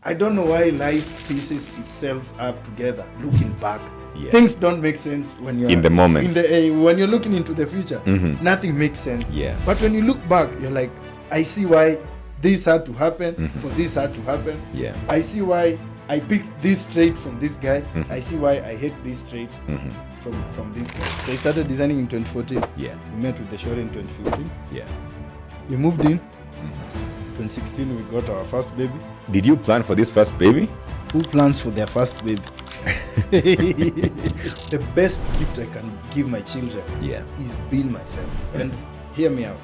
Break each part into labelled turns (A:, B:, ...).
A: I don't know why life pieces itself up together. Looking back,
B: Yeah.
A: things don't make sense when you're
B: In the moment.
A: When you're looking into the future, nothing makes sense.
B: Yeah.
A: But when you look back, you're like, I see why this had to happen. For this had to happen.
B: Yeah.
A: I see why I picked this trait from this guy. I see why I hate this trait from this guy. So I started designing in 2014.
B: Yeah.
A: We met with the show in 2015.
B: Yeah.
A: We moved in. 2016, we got our first baby.
B: Did you plan for this first baby?
A: Who plans for their first baby? The best gift I can give my children is being myself. And hear me out.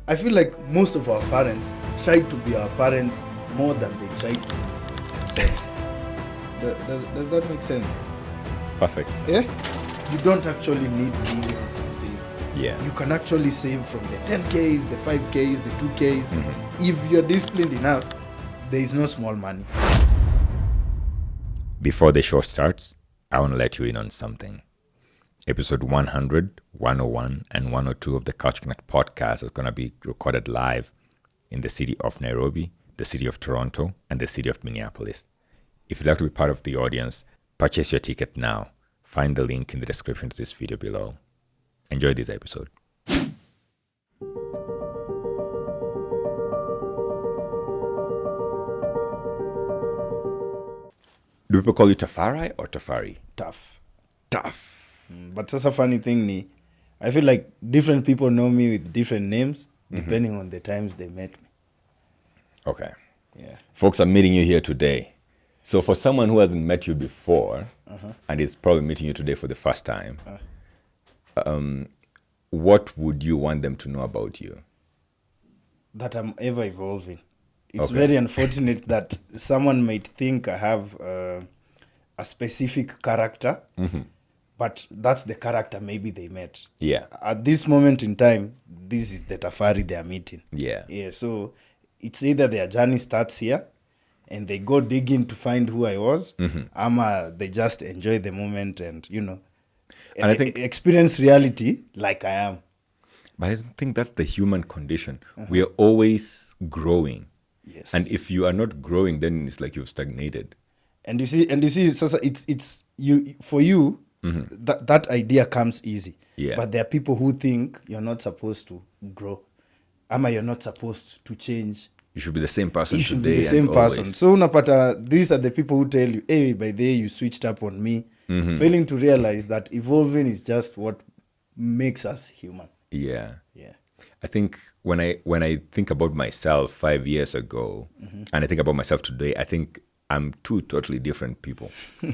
A: I feel like most of our parents try to be our parents more than they try to be themselves. Does that make sense?
B: Perfect.
A: Yeah? You don't actually need millions to save.
B: Yeah.
A: You can actually save from the 10Ks, the 5Ks, the 2Ks. If you're disciplined enough, there is no small money.
B: Before the show starts, I want to let you in on something. Episode 100, 101, and 102 of the Mic Cheque Podcast is going to be recorded live in the city of Nairobi, the city of Toronto, and the city of Minneapolis. If you'd like to be part of the audience, purchase your ticket now. Find the link in the description to this video below. Enjoy this episode. Do people call you Tafari or Tafari?
A: Tough.
B: Tough.
A: But that's a funny thing, ni. I feel like different people know me with different names depending on the times they met me.
B: Okay.
A: Yeah.
B: Folks, I'm meeting you here today. So for someone who hasn't met you before and is probably meeting you today for the first time, what would you want them to know about you?
A: That I'm ever evolving. It's
B: Okay.
A: very unfortunate that someone might think I have a specific character, but that's the character maybe they met.
B: Yeah.
A: At this moment in time, this is the Tafari they are meeting.
B: Yeah.
A: Yeah, so it's either their journey starts here and they go digging to find who I was, or they just enjoy the moment and,
B: And I think-
A: experience reality like I am.
B: But I think that's the human condition. We are always growing.
A: Yes.
B: And if you are not growing, then it's like you've stagnated.
A: And you see, Sasa, it's you for you. That idea comes easy.
B: Yeah.
A: But there are people who think you're not supposed to grow, you're not supposed to change.
B: You should be the same person
A: You should
B: today
A: be the same
B: and
A: person.
B: always.
A: So unapata, these are the people who tell you, hey, by the way, you switched up on me, failing to realize that evolving is just what makes us human.
B: Yeah.
A: Yeah.
B: I think when I think about myself 5 years ago and I think about myself today, I think I'm two totally different people.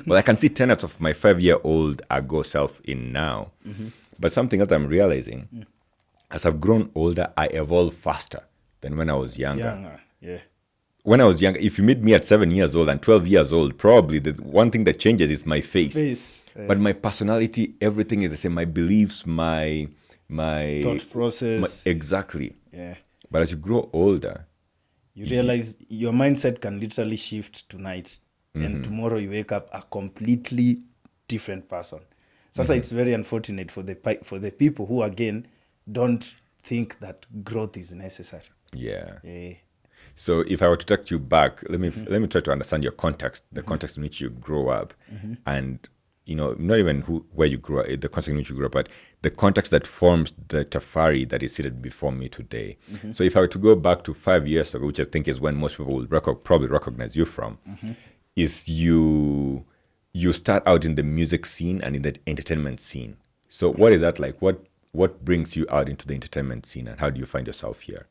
B: Well, I can see tenets of my 5-year-old ago self in now. But something else I'm realizing, as I've grown older, I evolve faster than when I was younger.
A: Yeah.
B: When I was younger, if you meet me at 7 years old and 12 years old, probably the one thing that changes is my face.
A: But
B: But my personality, everything is the same. My beliefs, my
A: thought process.
B: exactly.
A: Yeah.
B: But as you grow older,
A: You realize your mindset can literally shift tonight, and tomorrow you wake up a completely different person. Sasa it's very unfortunate for the people who again don't think that growth is necessary.
B: yeah.
A: Yeah.
B: So if I were to take you back, let me try to understand your context, the context in which you grow up, and not even where you grew up, the context in which you grew up, but the context that forms the Tafari that is seated before me today. So if I were to go back to 5 years ago, which I think is when most people will probably recognize you from, is you start out in the music scene and in the entertainment scene. So what is that like? What brings you out into the entertainment scene, and how do you find yourself here?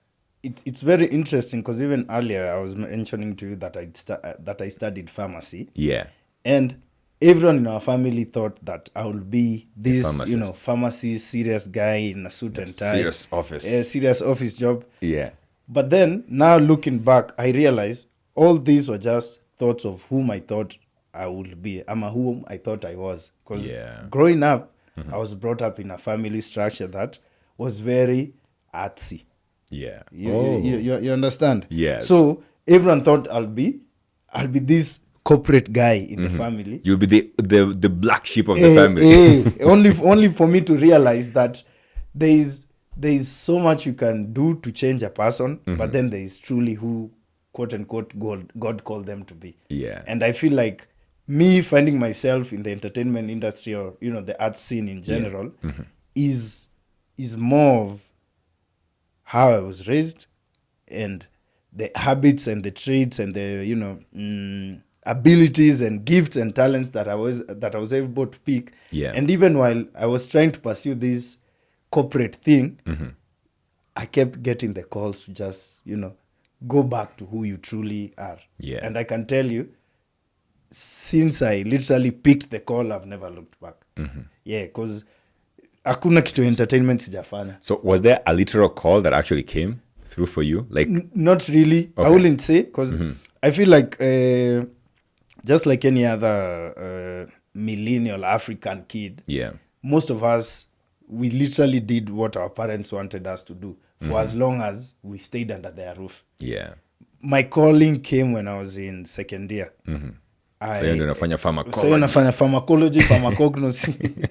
A: It's very interesting because even earlier I was mentioning to you that I studied pharmacy.
B: Yeah.
A: And everyone in our family thought that I would be this,
B: pharmacist.
A: pharmacy serious guy in a suit and tie.
B: Serious office.
A: A serious office job.
B: Yeah.
A: But then, now looking back, I realized all these were just thoughts of whom I thought I would be. Whom I thought I was. Because growing up, I was brought up in a family structure that was very artsy.
B: Yeah.
A: You understand?
B: Yes.
A: So everyone thought I'll be this corporate guy in the family.
B: You'll be the black sheep of the family.
A: Only for me to realize that there is so much you can do to change a person, but then there is truly who quote unquote God called them to be.
B: Yeah.
A: And I feel like me finding myself in the entertainment industry, or the art scene in general, is more of how I was raised and the habits and the traits and the abilities and gifts and talents that I was able to pick.
B: Yeah.
A: And even while I was trying to pursue this corporate thing, I kept getting the calls to just go back to who you truly are.
B: Yeah.
A: And I can tell you, since I literally picked the call, I've never looked back. Yeah, because hakuna kitu entertainment sijafanya.
B: So was there a literal call that actually came through for you? Like
A: not really. Okay. I wouldn't say, because I feel like just like any other millennial African kid, most of us, we literally did what our parents wanted us to do for as long as we stayed under their roof.
B: Yeah.
A: My calling came when I was in second year.
B: So you're nafanya pharmacology.
A: So nafanya pharmacology, pharmacognosy.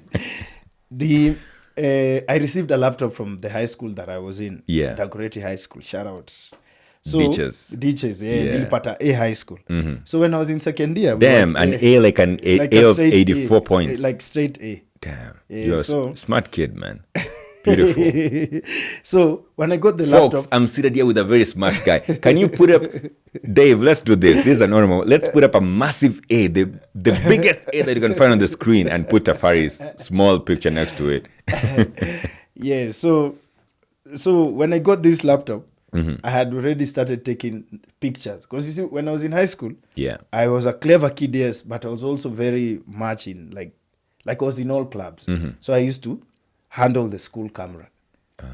A: I received a laptop from the high school that I was in.
B: Yeah.
A: Dagoretti High School. Shout out. So,
B: Ditches,
A: yeah. Nilipata A high school. So when I was in second year,
B: damn, an A like an A of 84 points.
A: Like straight A.
B: Damn.
A: Yeah,
B: You're a smart kid, man. Beautiful.
A: So when I got the
B: Folks,
A: laptop,
B: I'm seated here with a very smart guy. Can you put up, Dave, let's do this. This is a normal. Let's put up a massive A, the biggest A that you can find on the screen, and put Tafari's small picture next to it.
A: Yeah, so when I got this laptop, I had already started taking pictures. Because you see, when I was in high school, I was a clever kid, yes, but I was also very much in, like I was in all clubs. So I used to handle the school camera.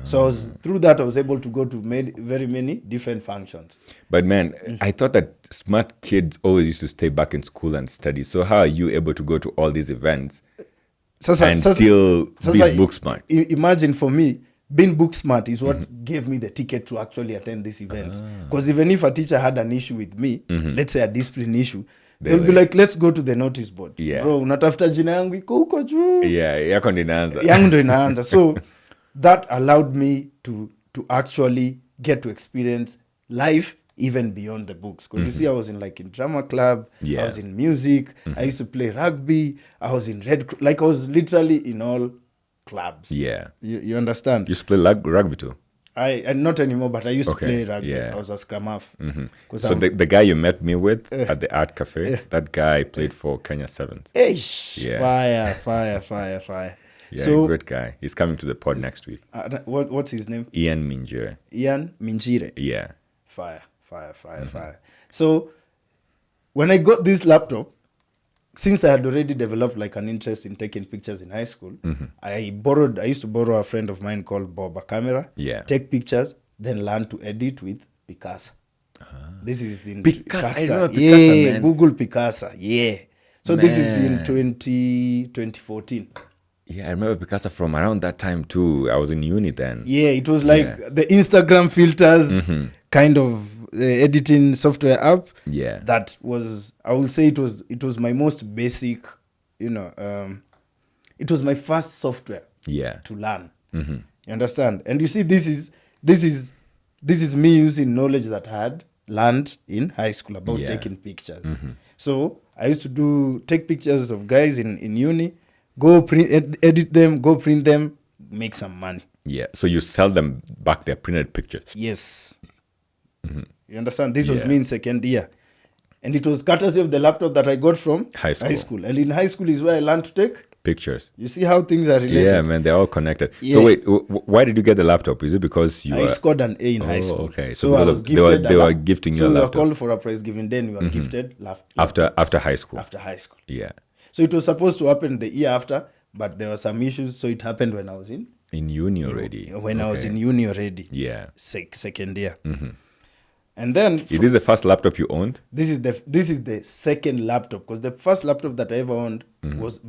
A: So through that, I was able to go to very many different functions.
B: But man, I thought that smart kids always used to stay back in school and study. So how are you able to go to all these events and still be book smart?
A: Imagine for me, being book smart is what gave me the ticket to actually attend these events. Because even if a teacher had an issue with me, let's say a discipline issue, they'll be like, let's go to the notice board. Bro, unatafuta jina yangu iko huko juu.
B: Yako ndo inaanza.
A: Yangu ndo inaanza. So that allowed me to actually get to experience life even beyond the books. Because you see, I was in drama club, I was in music, I used to play rugby, I was in I was literally in all clubs.
B: Yeah.
A: You understand?
B: You used to play rugby too?
A: I not anymore, but I used to play rugby. Yeah. I was a scrum half.
B: So the guy you met me with at the art cafe, that guy played for Kenya Sevens.
A: Fire.
B: Yeah, so, great guy. He's coming to the pod next week.
A: What's his name?
B: Ian Minjire.
A: Yeah. Fire. So when I got this laptop, since I had already developed an interest in taking pictures in high school, I used to borrow a friend of mine called Bob a camera, take pictures, then learn to edit with Picasa. This is in
B: Picasa. I remember Picasa, man.
A: Google Picasa. Yeah. So this is in 2014.
B: Yeah, I remember Picasa from around that time too. I was in uni then.
A: Yeah, it was the Instagram filters kind of editing software app.
B: Yeah,
A: that was, I will say, it was my most basic. It was my first software. To learn. You understand? And you see, this is me using knowledge that I had learned in high school about taking pictures. So I used to take pictures of guys in uni. Go edit them, go print them, make some money.
B: Yeah, so you sell them back their printed pictures.
A: Yes. You understand? This was me in second year. And it was courtesy of the laptop that I got from high school. And in high school is where I learned to take
B: pictures.
A: You see how things are related?
B: Yeah, man, they're all connected. Yeah. So wait, why did you get the laptop? Is it because
A: I scored an A in high school?
B: Okay, so I was gifted they were gifting you a laptop.
A: So we were called for a prize giving. Then we were gifted
B: after high school.
A: After high school.
B: Yeah.
A: So it was supposed to happen the year after, but there were some issues. So it happened when I was in
B: uni already.
A: When I was in uni already.
B: Yeah.
A: Second year. And then
B: is this the first laptop you owned?
A: This is the second laptop, because the first laptop that I ever owned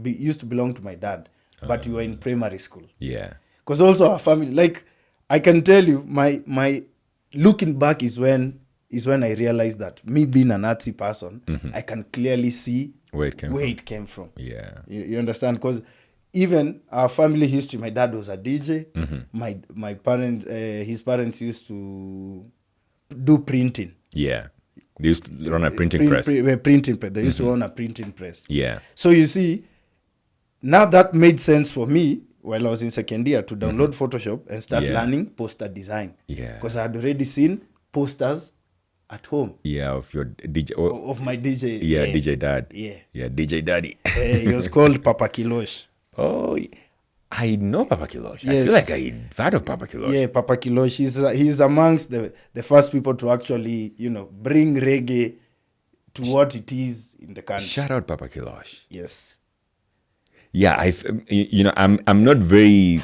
A: used to belong to my dad, but we were in primary school.
B: Yeah.
A: Because also our family, I can tell you, my looking back is when I realized that me being an artsy person, I can clearly see where it came from.
B: Yeah.
A: You understand? Because even our family history, my dad was a DJ. My parents, his parents used to do printing.
B: Yeah. They used to run a printing press.
A: They used to own a printing press.
B: Yeah.
A: So you see, now that made sense for me while I was in second year to download Photoshop and start learning poster design.
B: Yeah.
A: Because I had already seen posters at home.
B: Yeah, of your DJ.
A: Of my DJ.
B: Yeah, DJ Dad.
A: Yeah.
B: Yeah, DJ Daddy.
A: He was called Papa Kilosh.
B: Oh, I know Papa Kilosh.
A: Yes.
B: I feel like I've heard of Papa Kilosh.
A: Yeah, Papa Kilosh. He's amongst the first people to actually, bring reggae to what it is in the country.
B: Shout out Papa Kilosh.
A: Yes.
B: Yeah, I'm not very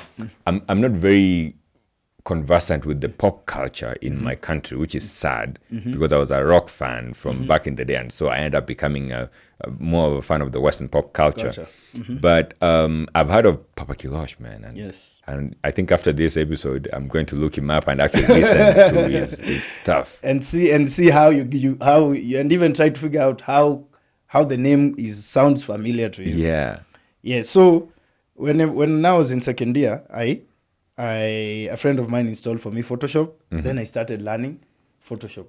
B: conversant with the pop culture in my country, which is sad because I was a rock fan from back in the day, and so I ended up becoming more of a fan of the Western pop culture.
A: Gotcha.
B: But I've heard of Papa Kilosh, man, and
A: Yes.
B: and I think after this episode, I'm going to look him up and actually listen to his stuff
A: and see how you and even try to figure out how the name sounds familiar to you.
B: Yeah.
A: Yeah. So when I was in second year, a friend of mine installed for me Photoshop. Then I started learning Photoshop.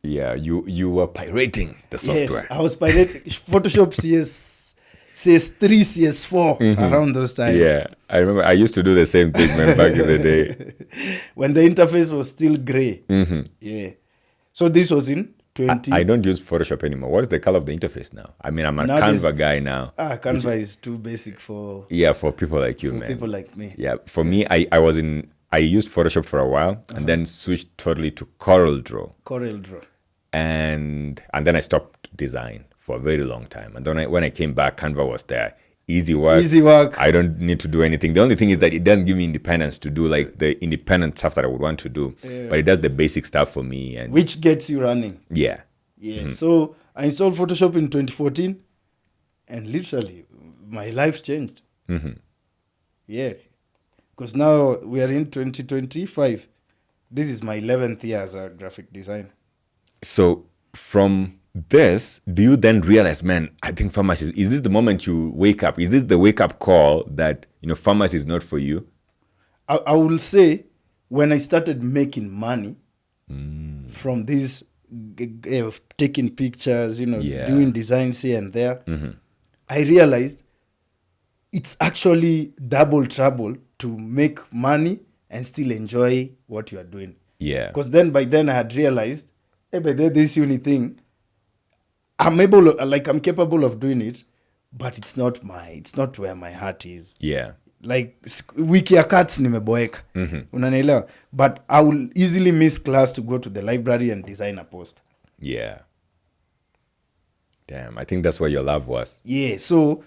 B: Yeah, you were pirating the software.
A: Yes, I was pirating Photoshop CS3, CS4 around those times.
B: Yeah, I remember I used to do the same thing, man, back in the day.
A: When the interface was still gray. Yeah. So this was in 20...
B: I don't use Photoshop anymore. What is the color of the interface now? I mean, I'm a Canva guy now.
A: Canva is too basic for...
B: Yeah, for people like you, man.
A: For people like me.
B: Yeah, for me, I used Photoshop for a while and then switched totally to CorelDRAW. And then I stopped design for a very long time. And then when I came back, Canva was there. Easy work. I don't need to do anything. The only thing is that it doesn't give me independence to do like the independent stuff that I would want to do. Yeah. But it does the basic stuff for me. And
A: which gets you running.
B: Yeah.
A: So I installed Photoshop in 2014 and literally my life changed. Yeah. Because now we are in 2025. This is my 11th year as a graphic designer.
B: So from this, do you then realize, man, I think pharmacy, is this the moment you wake up? Is this the wake-up call that, pharmacy is not for you?
A: I will say when I started making money from this, taking pictures, doing designs here and there, I realized it's actually double trouble to make money and still enjoy what you are doing.
B: Yeah.
A: Because by then I had realized, by this uni thing, I'm capable of doing it, but it's not where my heart is.
B: Yeah.
A: Like wiki ya cats nimeboeka. Unanielewa? But I will easily miss class to go to the library and design a poster.
B: Yeah. Damn, I think that's where your love was.
A: Yeah, so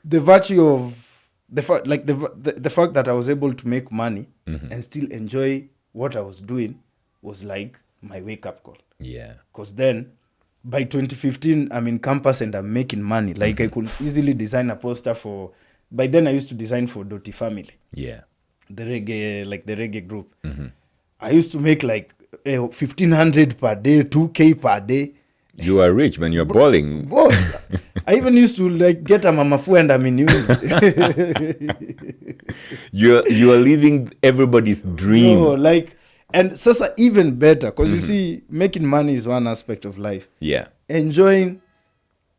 A: the virtue of the fact that I was able to make money and still enjoy what I was doing was like my wake up call.
B: Yeah.
A: Because then by 2015, I'm in campus and I'm making money. Like I could easily design a poster for... By then, I used to design for Doti Family.
B: Yeah.
A: The reggae group. I used to make like 1,500 per day, 2K per day.
B: You are rich, man. You're balling.
A: Boss. I even used to like get a mamafu and I'm in uni.
B: You are living everybody's dream.
A: No, like... And sasa even better, because you see, making money is one aspect of life.
B: Yeah.
A: Enjoying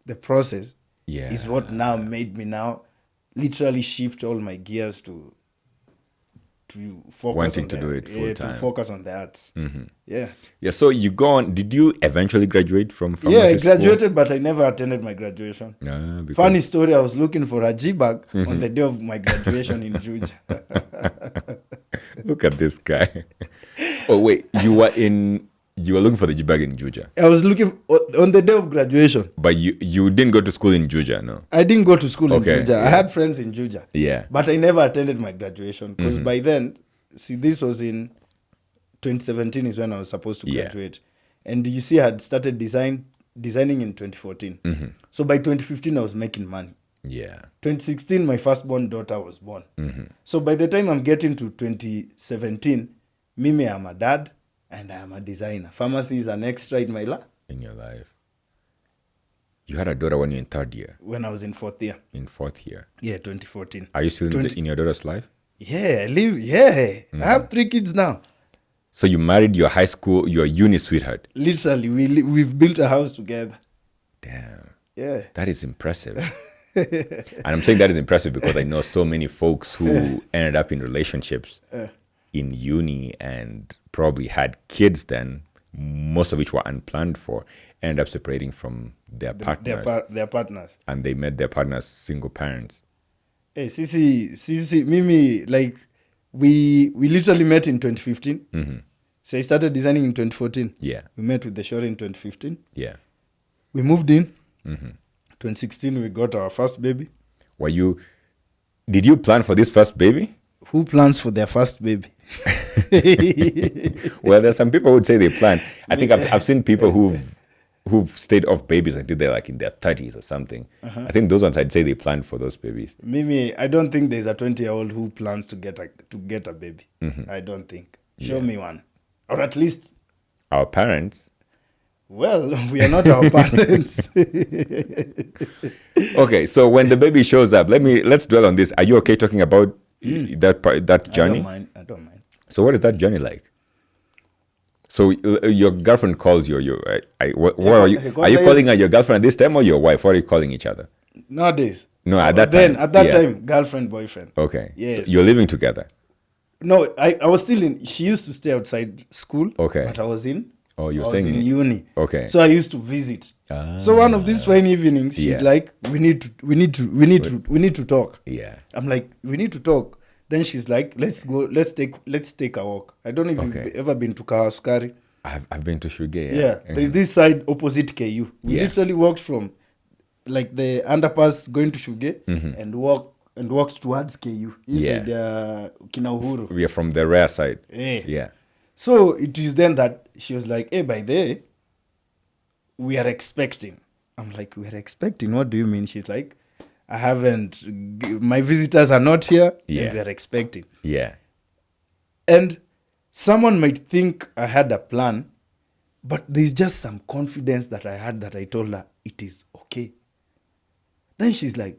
A: the process
B: is
A: what now made me now literally shift all my gears to focus
B: wanting to do it full time.
A: To focus on the arts. Yeah.
B: Yeah. So you go on. Did you eventually graduate from pharmacy
A: Yeah, I graduated,
B: school?
A: But I never attended my graduation. Funny story, I was looking for a G-bag on the day of my graduation in Juja.
B: Look at this guy. Oh wait, you were looking for the G-bag in Juja.
A: I was looking on the day of graduation.
B: But you didn't go to school in Juja, no?
A: I didn't go to school in Juja.
B: Yeah.
A: I had friends in Juja.
B: Yeah.
A: But I never attended my graduation because by then, see, this was in 2017 is when I was supposed to graduate. And you see, I had started designing in 2014. So by 2015, I was making money.
B: Yeah.
A: 2016, my firstborn daughter was born. So by the time I'm getting to 2017, Mimi, I'm a dad and I'm a designer. Pharmacy is an extra in my life.
B: In your life. You had a daughter when you were in third year?
A: When I was in fourth year.
B: In fourth year?
A: Yeah, 2014.
B: Are you still in your daughter's life?
A: Yeah, I live. Yeah. I have 3 kids now.
B: So you married your uni sweetheart.
A: Literally, we've built a house together.
B: Damn.
A: Yeah.
B: That is impressive. And I'm saying that is impressive because I know so many folks who ended up in relationships in uni and probably had kids then, most of which were unplanned for, ended up separating from their partners.
A: Their partners.
B: And they met their partners single parents.
A: Hey, Sisi, Mimi, like, we literally met in 2015.
B: Mm-hmm.
A: So I started designing in 2014.
B: Yeah.
A: We met with the shore in 2015.
B: Yeah.
A: We moved in.
B: Mm-hmm.
A: 2016, we got our first baby.
B: Did you plan for this first baby?
A: Who plans for their first baby?
B: Well, there's some people who would say they plan. I think I've seen people who've stayed off babies until they're like in their 30s or something. Uh-huh. I think those ones, I'd say they planned for those babies.
A: Mimi, I don't think there's a 20-year-old who plans to get a baby.
B: Mm-hmm.
A: I don't think. Show me one. Or at least...
B: Our parents.
A: Well, we are not our parents.
B: Okay, so when the baby shows up, let's dwell on this. Are you okay talking about that journey?
A: I don't mind.
B: So what is that journey like? So your girlfriend calls you. Are you calling her your girlfriend at this time or your wife? What are you calling each other?
A: Nowadays.
B: No, at that time.
A: At that time, girlfriend, boyfriend.
B: Okay.
A: Yes.
B: So you're living together.
A: No, I was still in. She used to stay outside school.
B: Okay.
A: But I was in.
B: Oh,
A: I was in uni.
B: Okay.
A: So I used to visit. So one of these fine evenings, she's like, "We need to talk."
B: Yeah.
A: I'm like, "We need to talk." Then she's like, "Let's go. Let's take a walk." I don't know if you've ever been to Kawasukari.
B: I've been to Shuge.
A: Yeah. There's this side opposite KU. We literally walked from like the underpass going to Shuge and walked towards KU. Inside Akili Huru.
B: We are from the rare side.
A: Yeah. So it is then that she was like, "Hey, by the way, we are expecting." I'm like, "We are expecting? What do you mean?" She's like, my visitors are not here, and we are expecting.
B: Yeah.
A: And someone might think I had a plan, but there's just some confidence that I had that I told her, it is okay. Then she's like,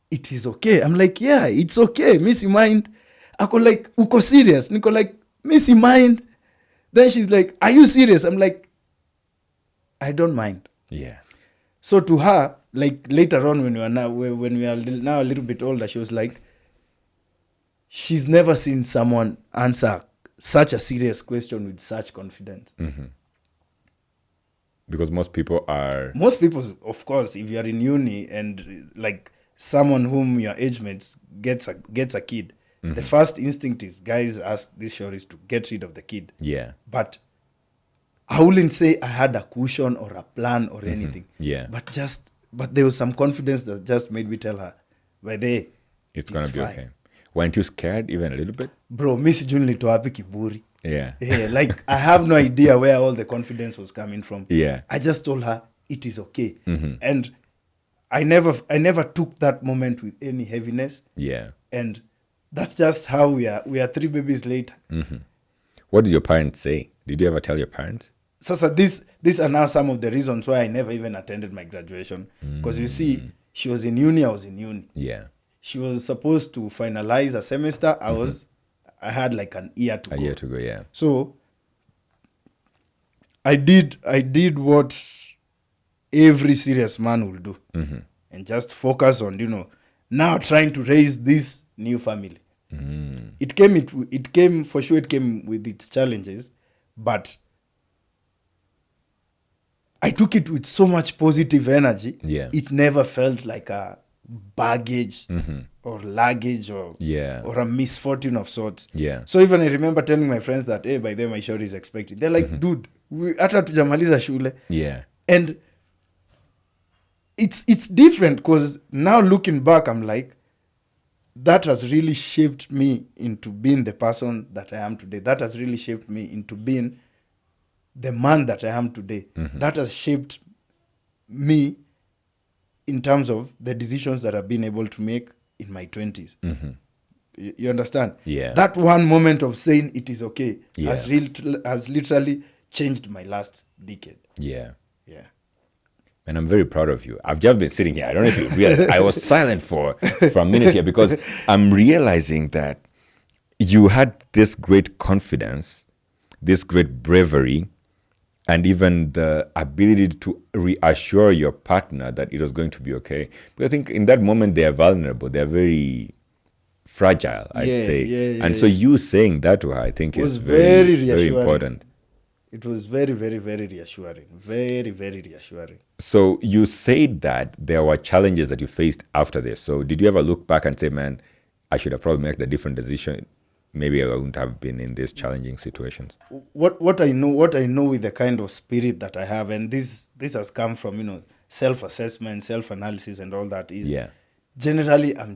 A: "It is okay." I'm like, "Yeah, it's okay. Missy mind." Ako like, "Uko serious?" Niko like, "Missy mind." Then she's like, "Are you serious?" I'm like, "I don't mind."
B: Yeah.
A: So to her, like later on when we are now a little bit older, she was like, she's never seen someone answer such a serious question with such confidence.
B: Mm-hmm. Because most people,
A: of course, if you're in uni and like someone whom your age mates gets a kid, the first instinct is guys ask these stories to get rid of the kid.
B: Yeah.
A: But I wouldn't say I had a cushion or a plan or anything.
B: Yeah.
A: But there was some confidence that just made me tell her, by the way,
B: it's gonna be okay. Weren't you scared even a little bit?
A: Bro, Miss June Litoapi Kiburi.
B: Yeah.
A: Like I have no idea where all the confidence was coming from.
B: Yeah.
A: I just told her it is okay. And I never took that moment with any heaviness.
B: Yeah.
A: And that's just how we are. We are 3 babies later.
B: What did your parents say? Did you ever tell your parents?
A: So these are now some of the reasons why I never even attended my graduation. Because you see, she was in uni, I was in uni.
B: Yeah.
A: She was supposed to finalize a semester. I had like an year to go.
B: A year to go, yeah.
A: So I did what every serious man will do. And just focus on, now trying to raise this new family. It came for sure, it came with its challenges, but I took it with so much positive energy.
B: Yeah.
A: It never felt like a baggage or luggage or a misfortune of sorts.
B: Yeah.
A: So even I remember telling my friends that, hey, by then my shore is expected. They're like, dude, hata tujamaliza shule.
B: Yeah.
A: And it's different because now looking back, I'm like, that has really shaped me into being the person that I am today. That has really shaped me into being the man that I am today. That has shaped me in terms of the decisions that I've been able to make in my 20s. You understand?
B: Yeah.
A: That one moment of saying it is okay has literally changed my last decade.
B: Yeah.
A: Yeah.
B: And I'm very proud of you. I've just been sitting here. I don't know if you realize I was silent for a minute here because I'm realizing that you had this great confidence this great bravery, and even the ability to reassure your partner that it was going to be okay. But I think in that moment they are vulnerable. They are very fragile, I'd say. And so you saying that to her, I think is very important.
A: It was very, very, very reassuring. Very, very reassuring.
B: So you said that there were challenges that you faced after this. So did you ever look back and say, man, I should have probably made a different decision? Maybe I wouldn't have been in these challenging situations.
A: What I know with the kind of spirit that I have, and this has come from, self-assessment, self-analysis and all that, is generally I'm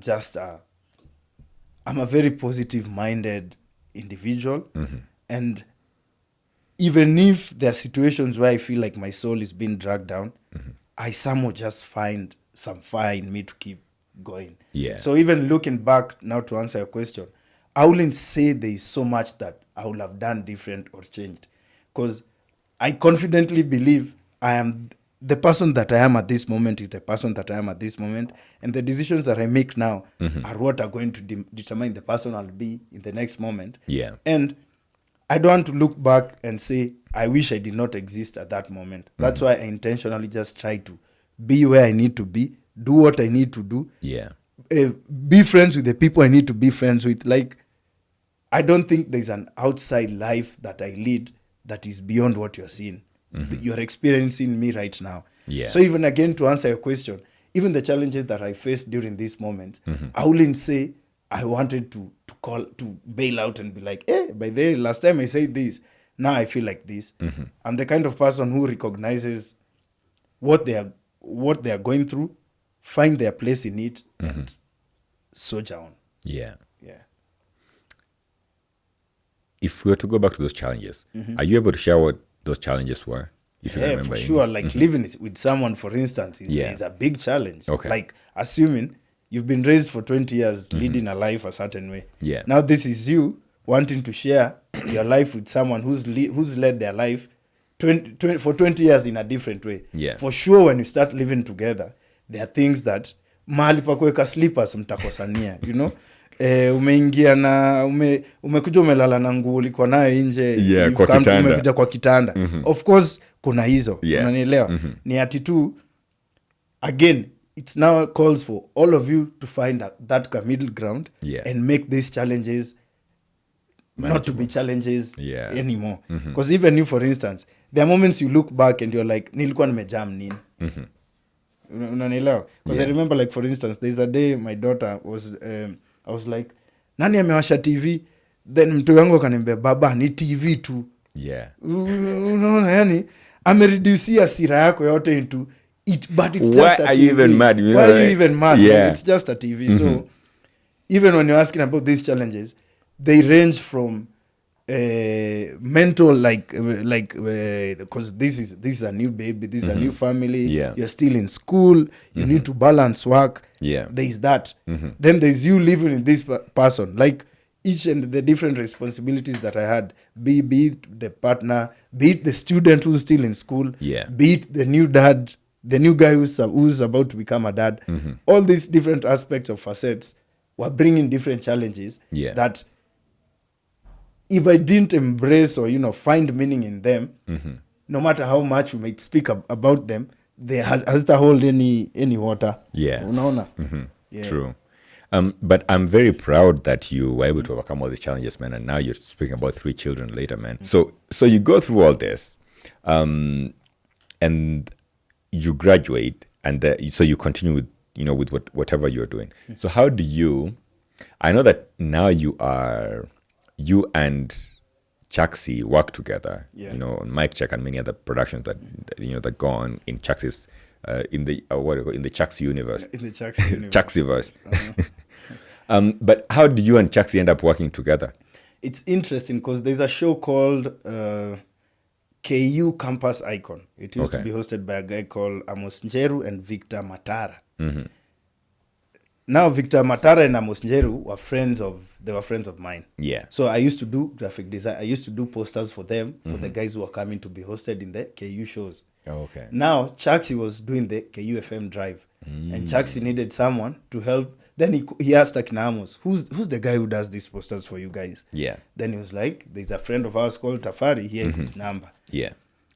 A: a very positive-minded individual. And even if there are situations where I feel like my soul is being dragged down, I somehow just find some fire in me to keep going. So even looking back now to answer your question, I wouldn't say there is so much that I would have done different or changed, because I confidently believe I am the person that I am at this moment is the person that I am at this moment, and the decisions that I make now are what are going to determine the person I'll be in the next moment. And I don't want to look back and say, I wish I did not exist at that moment. That's why I intentionally just try to be where I need to be, do what I need to do, be friends with the people I need to be friends with. Like, I don't think there's an outside life that I lead that is beyond what you're seeing. You're experiencing me right now. So even again, to answer your question, even the challenges that I faced during this moment, I wouldn't say I wanted to bail out and be like, hey, by the last time I said this, now I feel like this. I'm the kind of person who recognizes what they are going through, find their place in it, and soldier on.
B: If we were to go back to those challenges, are you able to share what those challenges were? If you remember
A: for sure. Like living with someone, for instance, is a big challenge. Like assuming you've been raised for 20 years, leading a life a certain way. Now this is you wanting to share your life with someone who's led their life for 20 years in a different way. For sure, when you start living together, there are things that mahali pa kuweka slippers mtakosania, umeingia na umekuja umelala na nguo ulikuwa nayo nje, umekuja kwa kitanda. Of course kuna hizo, unanielewa? Ni ati tu again, it now calls for all of you to find that middle ground and make these challenges not to be challenges anymore. Because even you, for instance, there are moments you look back and you're like, nilikuwa nimejam nini? Unanielewa? Because I remember, like, for instance, there's a day my daughter was I was like, nani amewasha TV? Then mtu wangu akaniambia, baba, ni TV tu. Unaona, yani amereduce hasira yako yote into it, but it's just a TV.
B: Why are you even mad?
A: Why are you even mad? Like, it's just a TV. So even when you're asking about these challenges, they range from mental, because this is a new baby, this is a new family, you're still in school, you need to balance work, there's that. Then there's you living with this person, like each and the different responsibilities that I had, be it the partner, be it the student who's still in school, be it the new dad, the new guy who's about to become a dad. All these different aspects of facets were bringing different challenges that if I didn't embrace or, find meaning in them, no matter how much we might speak about them, they has to hold any water. Unaona?
B: True. But I'm very proud that you were able to overcome all these challenges, man. And now you're speaking about 3 children later, man. So you go through all this, and you graduate, and so you continue with, with whatever you're doing. So how do you? I know that now you and Chaxy work together, on Mic Cheque and many other productions that go on in Chaxy's in the Chaxy universe.
A: In the Chaxy universe.
B: Chaxyverse. But how do you and Chaxy end up working together?
A: It's interesting because there's a show called KU Campus Icon. It used to be hosted by a guy called Amos Njeru and Victor Matara. Now, Victor Matara and Amos Njeru were friends of mine. So I used to do graphic design. I used to do posters for them, for the guys who were coming to be hosted in the KU shows. Now, Chaxy was doing the KU FM drive. And Chaxy needed someone to help Then he asked Akinamos, who's the guy who does these posters for you guys?
B: Yeah.
A: Then he was like, there's a friend of ours called Tafari. Here's his number.
B: Yeah.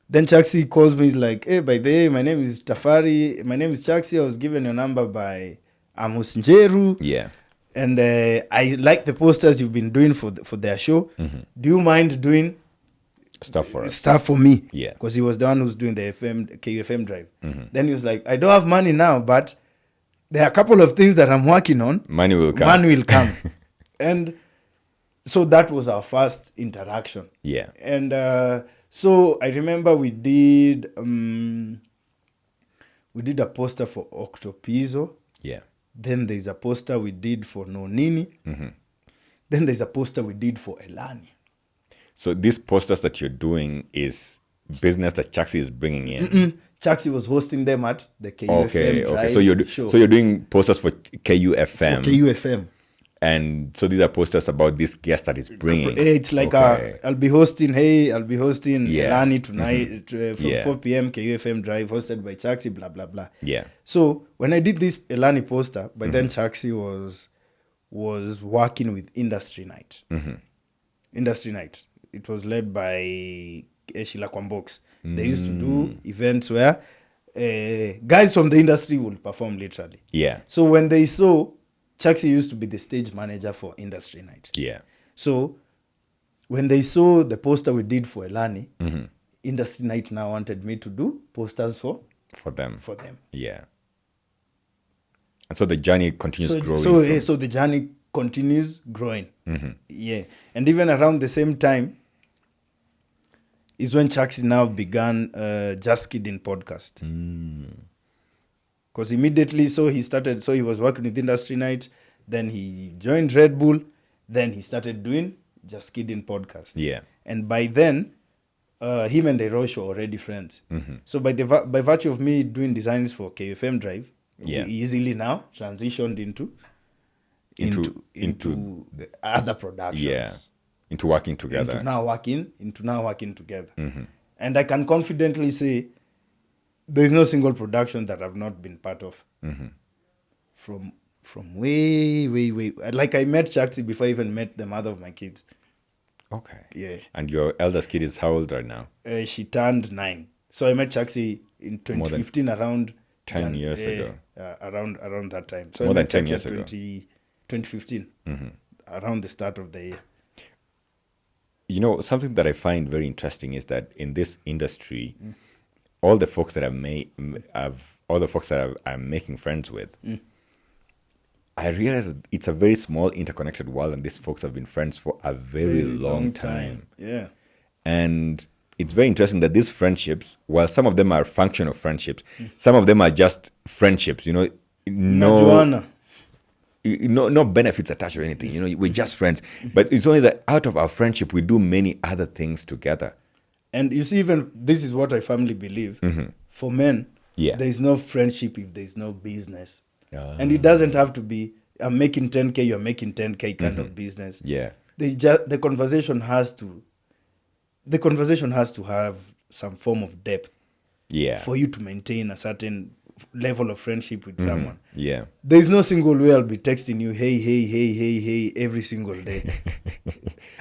A: Then Chaxy calls me. He's like, hey, by the way, my name is Tafari. My name is Chaxy. I was given your number by Amos Njeru.
B: Yeah.
A: And I like the posters you've been doing for their show. Do you mind doing stuff for me?
B: Yeah.
A: Because he was the one who's doing the KUFM drive. Then he was like, I don't have money now, but there are a couple of things that I'm working on.
B: Money will come.
A: And so that was our first interaction.
B: Yeah.
A: And so I remember we did a poster for Octopizo.
B: Yeah.
A: Then there's a poster we did for Nonini. Then there's a poster we did for Elani.
B: So these posters that you're doing is business that Chaxy is bringing in?
A: Chaxy was hosting them at the KUFM
B: Okay.
A: show.
B: So you're doing posters for KUFM.
A: For KUFM.
B: And so these are posters about this guest that is bringing.
A: It's like I'll be hosting Elani tonight from 4 p.m. KUFM Drive, hosted by Chaxy, blah, blah, blah.
B: Yeah.
A: So when I did this Elani poster, by then Chaxy was working with Industry Night. Industry Night. It was led by Sheila Kwambox. They used to do events where guys from the industry would perform literally.
B: Yeah.
A: So when they saw, Chaxy used to be the stage manager for Industry Night.
B: Yeah.
A: So when they saw the poster we did for Elani, Industry Night now wanted me to do posters for them.
B: Yeah. And so the journey continues growing.
A: So the journey continues growing. Yeah. And even around the same time is when Chaxy now began Just Kidding podcast. Because immediately, he was working with Industry Night, then he joined Red Bull, then he started doing Just Kidding podcast.
B: Yeah.
A: And by then, him and Deroche were already friends. So by virtue of me doing designs for KUFM Drive, we easily now transitioned into the other productions.
B: Yeah. Into working together.
A: Into now working together. And I can confidently say there's no single production that I've not been part of. From way. Like I met Chaxy before I even met the mother of my kids.
B: Okay.
A: Yeah.
B: And your eldest kid is how old right now?
A: She turned 9. So I met Chaxy in 2015, around
B: 10 years ago.
A: Around that time. So
B: More
A: I met
B: than 10
A: Chaxy
B: years
A: at
B: ago.
A: 2015, around the start of the year.
B: You know, something that I find very interesting is that in this industry, all the folks that I'm making friends with, I realize that it's a very small interconnected world, and these folks have been friends for a very long time.
A: Yeah.
B: And it's very interesting that these friendships, while some of them are functional friendships, some of them are just friendships, you know, no benefits attached or anything. You know, we're just friends. But it's only that out of our friendship, we do many other things together.
A: And you see, even this is what I firmly believe. For men, there is no friendship if there is no business. And it doesn't have to be, I'm making 10K, you're making 10K kind of business.
B: Yeah.
A: The conversation has to have some form of depth.
B: Yeah.
A: For you to maintain a certain level of friendship with someone.
B: Yeah.
A: There's no single way I'll be texting you, hey, every single day.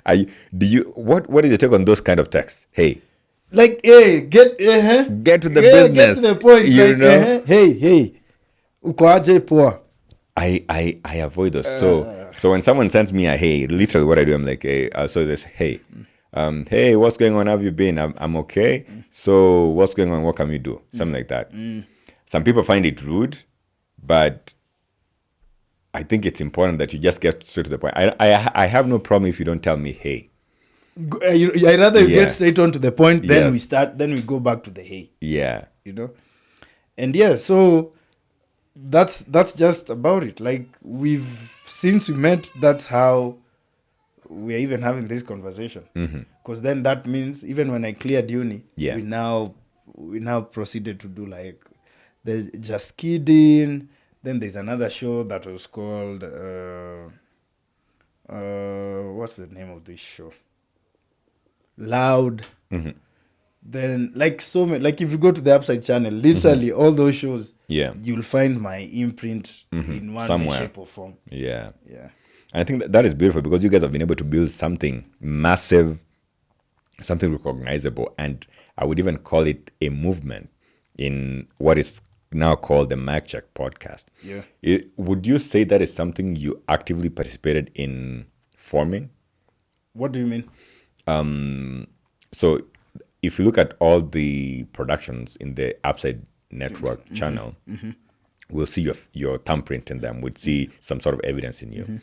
B: What is your take on those kind of texts? Hey.
A: Like, hey, get to the business. Get to the point.
B: You know?
A: Hey. Uko aje poa?
B: I avoid those. So when someone sends me a hey, literally what I do, I'm like, hey, so this hey. Hey, what's going on? How have you been? I'm okay. So what's going on? What can we do? Something like that. Some people find it rude, but I think it's important that you just get straight to the point. I have no problem if you don't tell me hey.
A: I'd rather you get straight on to the point, then we go back to the hey.
B: Yeah.
A: You know? And so that's just about it. Like, since we met, that's how we're even having this conversation. Because then that means even when I cleared uni, we now proceeded to do like the Just Kidding. Then there's another show that was called what's the name of this show? Loud. Then like so many, like if you go to the Upside channel, literally all those shows you'll find my imprint in one way, shape or form.
B: Yeah. And I think that is beautiful because you guys have been able to build something massive, something recognizable, and I would even call it a movement in what is now called the Mic Cheque Podcast. Would you say that is something you actively participated in forming?
A: What do you mean?
B: So if you look at all the productions in the Upside Network channel, we'll see your thumbprint in them. We'd see some sort of evidence in you.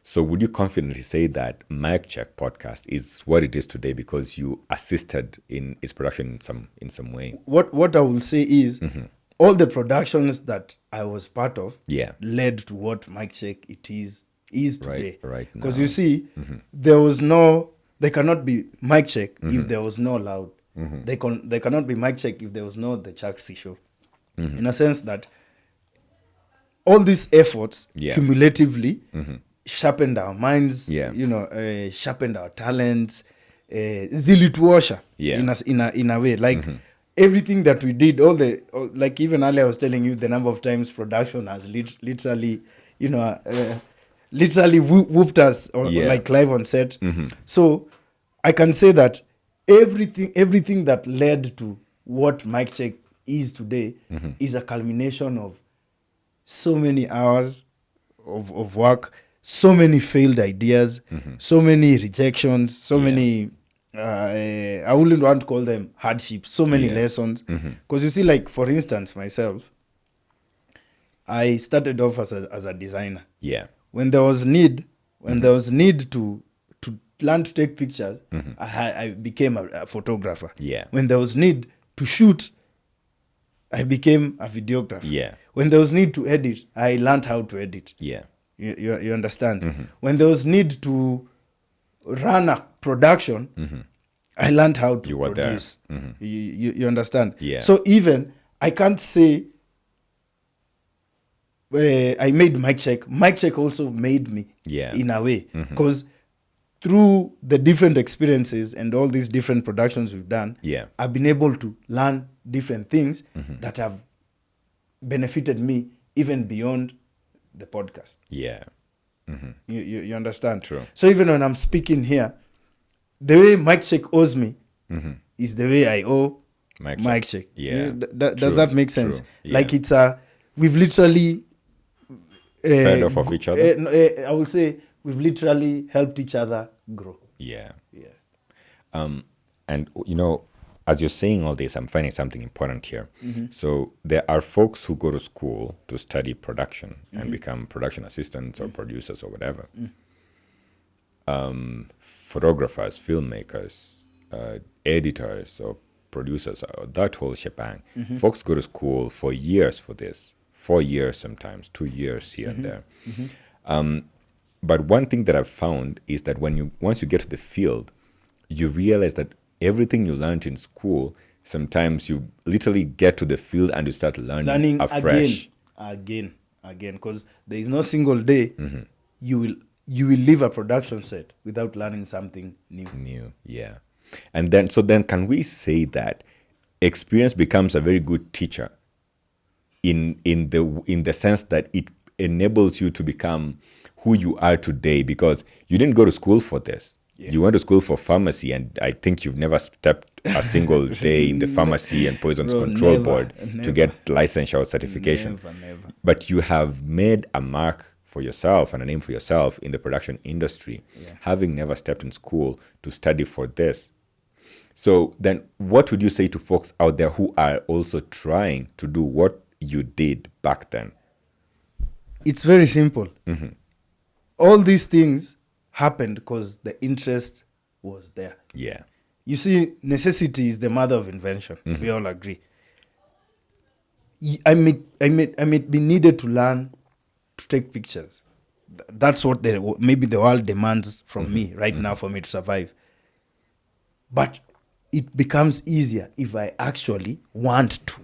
B: So would you confidently say that Mic Cheque Podcast is what it is today because you assisted in its production in some way?
A: What I will say is all the productions that I was part of led to what Mic Cheque it is today.
B: Right.
A: Because you see, there cannot be Mic Cheque if there was no Loud. There cannot be Mic Cheque if there was no the Chaxy show. In a sense that all these efforts cumulatively sharpened our minds, sharpened our talents, zilituosha in a way. Like everything that we did, like even earlier I was telling you the number of times production has literally whooped us like live on set. So I can say that everything that led to what Mic Cheque is today is a culmination of so many hours of work, so many failed ideas, so many rejections, so many I wouldn't want to call them hardships, so many lessons. Because you see, like for instance, myself, I started off as a designer. When there was need to learn to take pictures, I became a photographer. When there was need to shoot, I became a videographer. When there was need to edit, I learned how to edit. You understand? When there was need to run a production, I learned how to produce. You understand? So even I can't say I made Mic Cheque. Mic Cheque also made me in a way, because through the different experiences and all these different productions we've done, I've been able to learn different things that have benefited me even beyond the podcast. You understand?
B: True.
A: So even when I'm speaking here, the way Mic Cheque owes me is the way I owe Mic Cheque. Does that make sense? Like we've literally
B: fed off of each other.
A: I will say we've literally helped each other grow.
B: And as you're saying all this, I'm finding something important here. So there are folks who go to school to study production and become production assistants or producers or whatever. Photographers, filmmakers, editors or producers, that whole shebang. Folks go to school for years for this, 4 years sometimes, 2 years here and there. But one thing that I've found is that once you get to the field, you realize that everything you learned in school, sometimes you literally get to the field and you start learning afresh.
A: Again, because there is no single day you will leave a production set without learning something new.
B: And then can we say that experience becomes a very good teacher in the sense that it enables you to become who you are today, because you didn't go to school for this. You went to school for pharmacy, and I think you've never stepped a single day in the Pharmacy and Poisons Control Board to get licensure or certification.
A: Never.
B: But you have made a mark for yourself and a name for yourself in the production industry, having never stepped in school to study for this. So then what would you say to folks out there who are also trying to do what you did back then?
A: It's very simple. All these things happened because the interest was there. You see, necessity is the mother of invention. We all agree. I may be needed to learn to take pictures. That's what maybe the world demands from me right now for me to survive. But it becomes easier if I actually want to.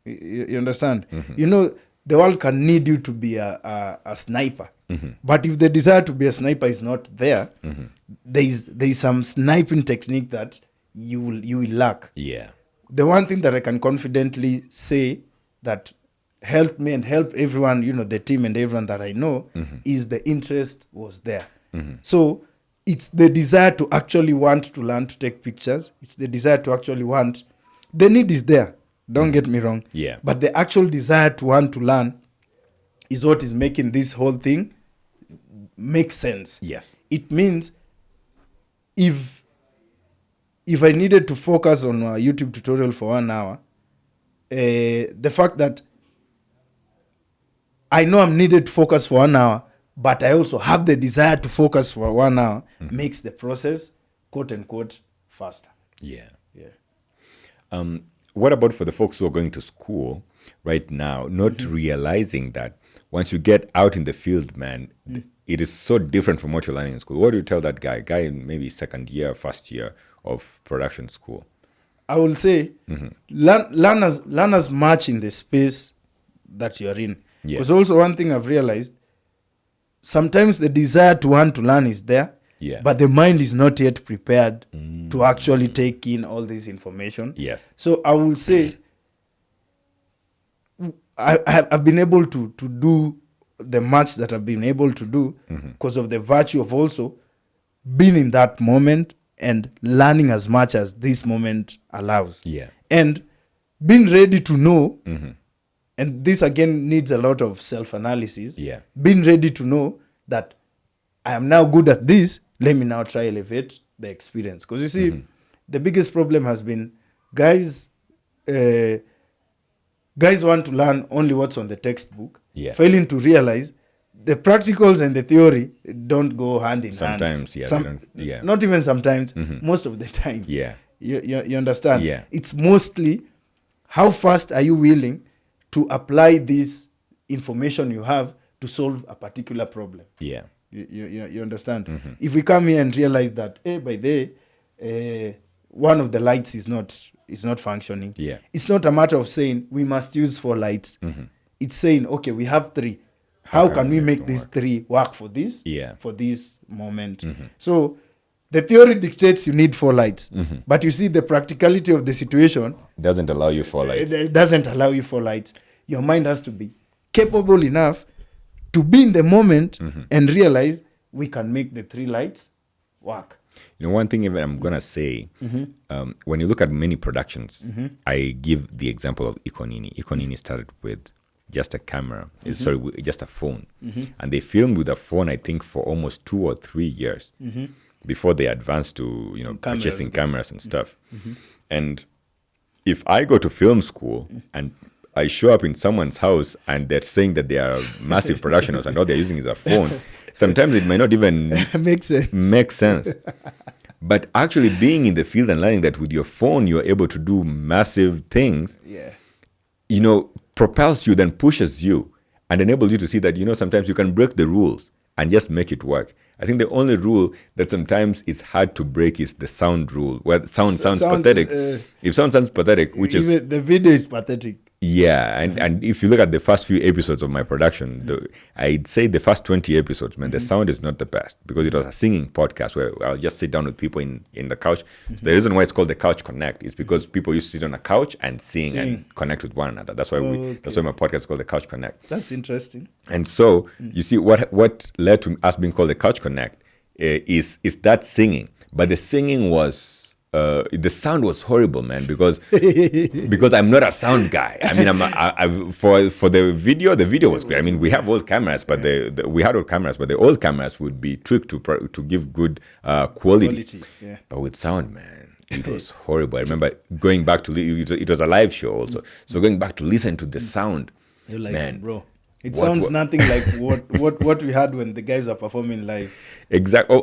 A: You understand? The world can need you to be a sniper. But if the desire to be a sniper is not there, there is some sniping technique that you will lack.
B: Yeah.
A: The one thing that I can confidently say that helped me and helped everyone, the team and everyone that I know, is the interest was there. So it's the desire to actually want to learn to take pictures. It's the desire to actually want. The need is there. Don't get me wrong.
B: Yeah.
A: But the actual desire to want to learn is what is making this whole thing make sense.
B: Yes.
A: It means if I needed to focus on a YouTube tutorial for 1 hour, the fact that I know I'm needed to focus for 1 hour, but I also have the desire to focus for 1 hour, makes the process, quote unquote, faster.
B: Yeah.
A: Yeah.
B: What about for the folks who are going to school right now, not realizing that once you get out in the field, man, it is so different from what you're learning in school? What do you tell that guy in maybe second year, first year of production school?
A: I will say, learn as much in the space that you're in. Because also one thing I've realized, sometimes the desire to want to learn is there, but the mind is not yet prepared to actually take in all this information.
B: Yes.
A: So I will say, I've been able to do the much that I've been able to do because of the virtue of also being in that moment and learning as much as this moment allows.
B: Yeah.
A: And being ready to know, and this again needs a lot of self-analysis, being ready to know that I am now good at this, let me now try elevate the experience. Because you see, the biggest problem has been guys want to learn only what's on the textbook, failing to realize the practicals and the theory don't go hand in hand.
B: Sometimes,
A: not even sometimes, most of the time.
B: Yeah.
A: You understand?
B: Yeah.
A: It's mostly how fast are you willing to apply this information you have to solve a particular problem.
B: Yeah.
A: You understand? If we come here and realize that, by the way, one of the lights is not functioning.
B: Yeah.
A: It's not a matter of saying we must use 4 lights. It's saying, okay, we have 3. How can we make these 3 work for this? For this moment. So the theory dictates you need 4 lights. But you see the practicality of the situation
B: doesn't allow you 4 lights.
A: It doesn't allow you 4 lights. Your mind has to be capable enough to be in the moment and realize we can make the 3 lights work.
B: One thing even I'm going to say, when you look at many productions, I give the example of Ikonini. Ikonini started with just a camera, just a phone. And they filmed with a phone, I think, for almost 2 or 3 years before they advanced to, purchasing cameras and stuff. And if I go to film school and I show up in someone's house and they're saying that they are massive production house and all they're using is a phone, sometimes it might not even make sense. But actually being in the field and learning that with your phone you're able to do massive things, propels you, then pushes you and enables you to see that, sometimes you can break the rules and just make it work. I think the only rule that sometimes is hard to break is the sound rule, where sound sounds pathetic. If sound sounds pathetic, which is...
A: The video is pathetic.
B: Yeah, and if you look at the first few episodes of my production, I'd say the first 20 episodes, man, the sound is not the best because it was a singing podcast where I'll just sit down with people in the couch. So the reason why it's called the Couch Connect is because people used to sit on a couch and sing and connect with one another. That's why that's why my podcast is called the Couch Connect.
A: That's interesting.
B: And so you see what led to us being called the Couch Connect is that singing, but the singing was. The sound was horrible, man, because I'm not a sound guy. I mean, for the video was great. I mean, we have old cameras, but we had old cameras, but the old cameras would be tweaked to give good quality.
A: Yeah.
B: But with sound, man, it was horrible. I remember going back to it was a live show also, so going back to listen to the sound.
A: You're like,
B: man,
A: bro. It sounds nothing like what we had when the guys were performing live.
B: Exactly.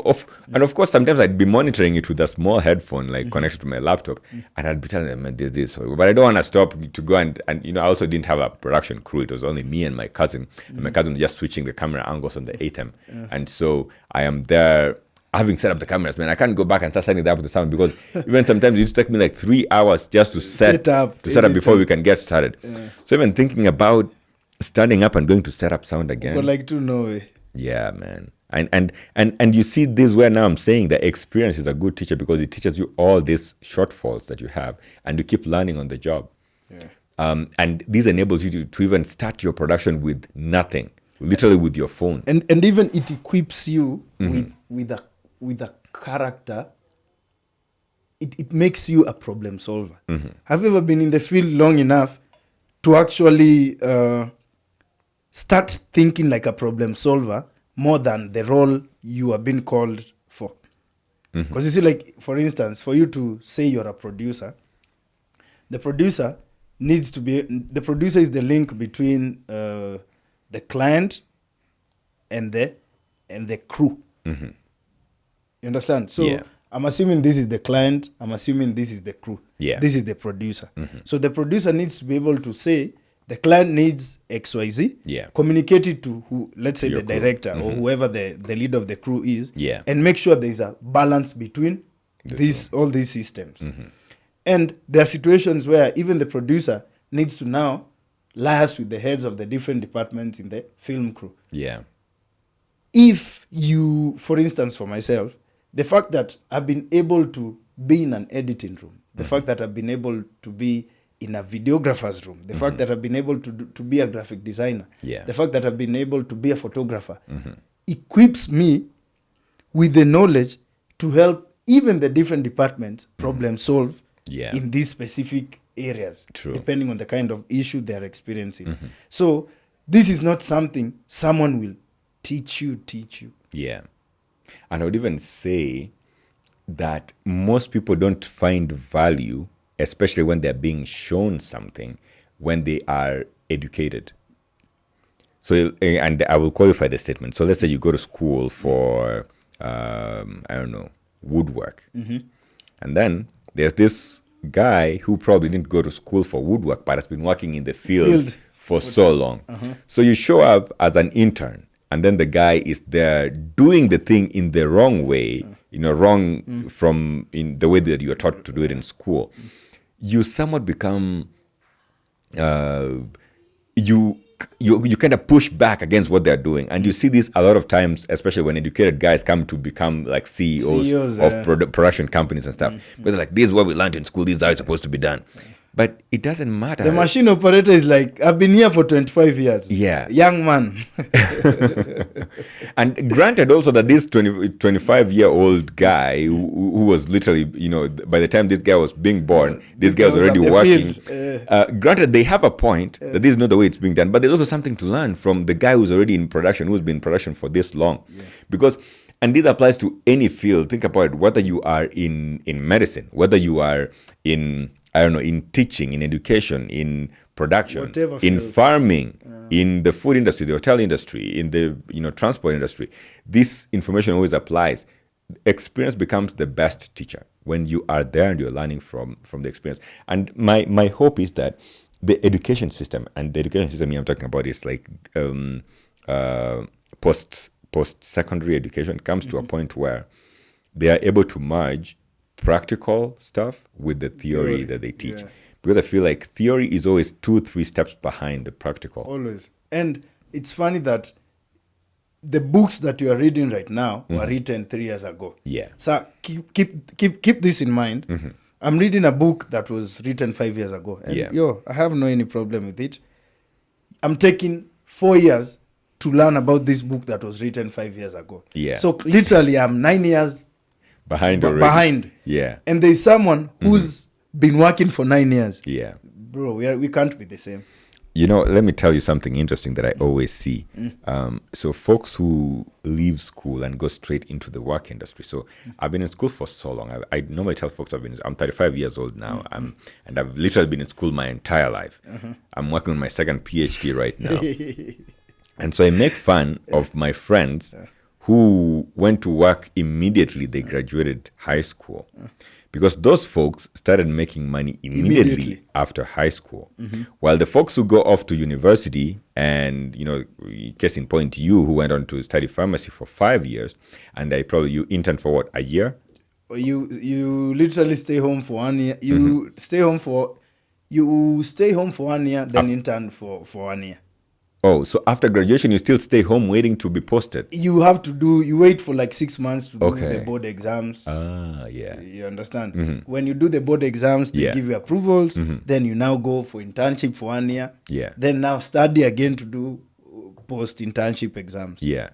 B: And of course, sometimes I'd be monitoring it with a small headphone, like connected to my laptop, and I'd be telling them, man, this. But I don't want to stop to go and I also didn't have a production crew. It was only me and my cousin. And my cousin was just switching the camera angles on the ATEM. And so I am there having set up the cameras, man. I can't go back and start setting it up with the sound because even sometimes it used to take me like 3 hours just to set up before we can get started. So even thinking about standing up and going to set up sound again.
A: But like to know way.
B: Yeah, man. And you see this where now I'm saying that experience is a good teacher because it teaches you all these shortfalls that you have and you keep learning on the job.
A: Yeah.
B: And this enables you to even start your production with nothing, literally with your phone.
A: And even it equips you with a character. It makes you a problem solver. Have you ever been in the field long enough to actually start thinking like a problem solver more than the role you are being called for? Because you see, like, for instance, for you to say you're a producer, the producer is the link between the client and the crew. You understand? So I'm assuming this is the client, I'm assuming this is the crew. This is the producer. So the producer needs to be able to say the client needs XYZ, communicate it to who, let's say, your the crew. Director or whoever the leader of the crew is, and make sure there's a balance between all these systems. And there are situations where even the producer needs to now liaise with the heads of the different departments in the film crew. If you, for instance, for myself, the fact that I've been able to be in an editing room, the fact that I've been able to be in a videographer's room, the fact that I've been able to be a graphic designer, the fact that I've been able to be a photographer, equips me with the knowledge to help even the different departments problem solve in these specific areas, depending on the kind of issue they're experiencing. So this is not something someone will teach you.
B: And I would even say that most people don't find value, especially when they're being shown something, when they are educated. So, and I will qualify the statement. So let's say you go to school for, woodwork. And then there's this guy who probably didn't go to school for woodwork, but has been working in the field for so long. So you show up as an intern, and then the guy is there doing the thing in the wrong way, wrong from in the way that you are taught to do it in school. You somewhat become, you kind of push back against what they're doing. And you see this a lot of times, especially when educated guys come to become like CEOs of production companies and stuff. But they're like, this is what we learned in school, this is how it's supposed to be done. But it doesn't matter.
A: The machine operator is like, I've been here for 25 years. Young man.
B: And granted also that this 25-year-old guy who was literally, by the time this guy was being born, this guy was already working. Granted, they have a point that this is not the way it's being done, but there's also something to learn from the guy who's already in production, who's been in production for this long. Because, and this applies to any field. Think about it, whether you are in medicine, whether you are in teaching, in education, in production, whatever in field. Farming, in the food industry, the hotel industry, in the transport industry. This information always applies. Experience becomes the best teacher when you are there and you're learning from the experience. And my hope is that the education system, and the education system I'm talking about is like post-secondary education, comes to a point where they are able to merge practical stuff with the theory that they teach. Because I feel like theory is always 2-3 steps behind the practical.
A: Always. And it's funny that the books that you are reading right now were written 3 years ago. So keep this in mind. I'm reading a book that was written 5 years ago. And I have no any problem with it. I'm taking 4 years to learn about this book that was written 5 years ago. So literally I'm 9 years
B: behind already.
A: And there's someone who's been working for 9 years. Bro, we can't be the same.
B: Let me tell you something interesting that I always see. So folks who leave school and go straight into the work industry. So I've been in school for so long. I normally tell folks I'm 35 years old now. And I've literally been in school my entire life. I'm working on my second PhD right now. And so I make fun of my friends who went to work immediately they graduated high school. Because those folks started making money immediately after high school. While the folks who go off to university and, case in point, you who went on to study pharmacy for 5 years, and you interned for what, a year?
A: You literally stay home for 1 year. You stay home for 1 year, then intern for 1 year.
B: Oh, so after graduation, you still stay home waiting to be posted?
A: You wait for like 6 months to do the board exams.
B: Yeah.
A: You understand? When you do the board exams, they give you approvals. Then you now go for internship for 1 year.
B: Yeah.
A: Then now study again to do post-internship exams.
B: Yeah.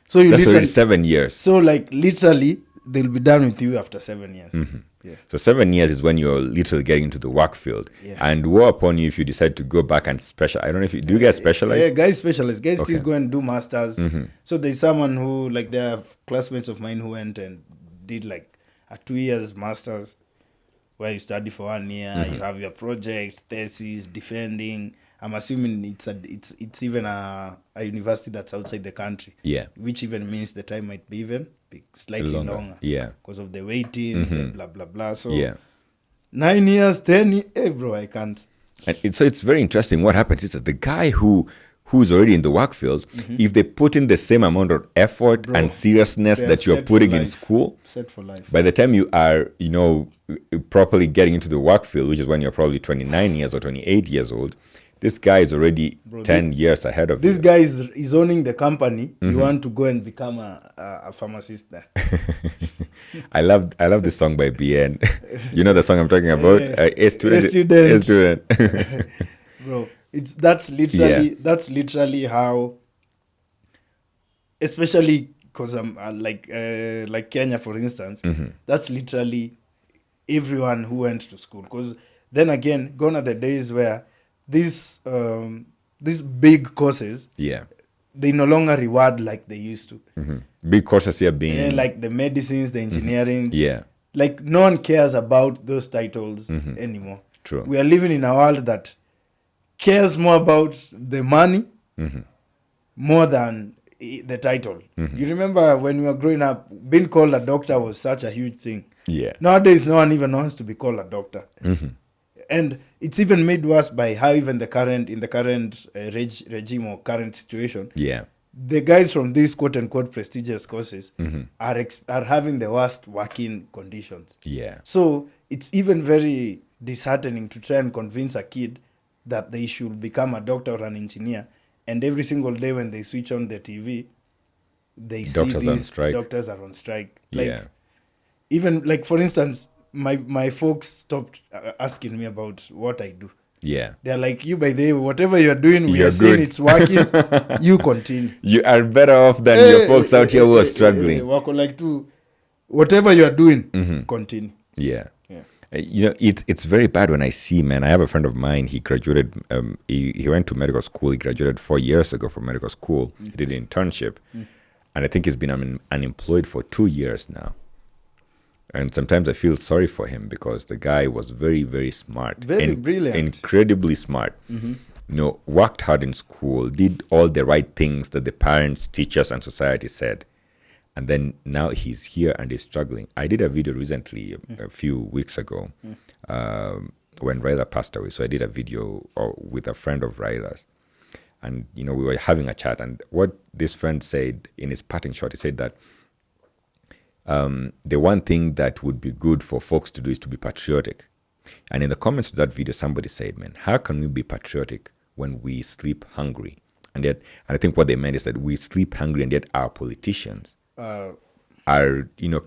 A: So
B: that's already 7 years.
A: So like literally, they'll be done with you after 7 years. Yeah.
B: So 7 years is when you're literally getting into the work field.
A: Yeah.
B: And woe upon you if you decide to go back and special. I don't know if do you guys specialize?
A: Yeah, guys specialize. Guys still go and do masters. So there's someone who, like, there are classmates of mine who went and did like a 2 years masters where you study for 1 year, you have your project, thesis, defending. I'm assuming it's even a university that's outside the country.
B: Yeah.
A: Which even means the time might be even slightly longer.
B: Yeah.
A: Because of the waiting, the blah, blah, blah. So
B: yeah.
A: 9 years, 10 years, hey bro, I can't.
B: And so it's very interesting. What happens is that the guy who's already in the work field, if they put in the same amount of effort and seriousness that you're putting in school,
A: set for life.
B: By the time you are, properly getting into the work field, which is when you're probably 29 years or 28 years old, this guy is already 10 years ahead of you.
A: This guy is owning the company. You want to go and become a pharmacist there.
B: I love this song by BN. You know the song I'm talking about? A student.
A: Bro, that's literally how, especially because I'm like Kenya, for instance, that's literally everyone who went to school. Because then again, gone are the days where these big courses, they no longer reward like they used to.
B: Big courses here being
A: like the medicines, the engineering.
B: Yeah.
A: Like no one cares about those titles anymore.
B: True.
A: We are living in a world that cares more about the money more than the title. You remember when we were growing up, being called a doctor was such a huge thing.
B: Yeah.
A: Nowadays, no one even wants to be called a doctor. And it's even made worse by how even in the current regime or current situation, the guys from these quote unquote prestigious courses are having the worst working conditions.
B: Yeah.
A: So it's even very disheartening to try and convince a kid that they should become a doctor or an engineer, and every single day when they switch on the TV, they see these doctors are on strike. Like, even like for instance, my folks stopped asking me about what I do.
B: Yeah.
A: They're like, you, by the way, whatever you're doing, we are seeing it's working. You continue.
B: You are better off than your folks out here who are struggling.
A: Whatever you are doing, continue.
B: Yeah. It's very bad when I see, man. I have a friend of mine. He graduated. He went to medical school. He graduated 4 years ago from medical school. He did an internship, and I think he's been unemployed for 2 years now. And sometimes I feel sorry for him because the guy was very, very smart.
A: Very brilliant.
B: Incredibly smart. Worked hard in school, did all the right things that the parents, teachers, and society said. And then now he's here and he's struggling. I did a video recently, a few weeks ago, when Raila passed away. So I did a video with a friend of Raila's. And, we were having a chat. And what this friend said in his parting shot, he said that the one thing that would be good for folks to do is to be patriotic. And in the comments to that video, somebody said, man, how can we be patriotic when we sleep hungry? And I think what they meant is that we sleep hungry, and yet our politicians are,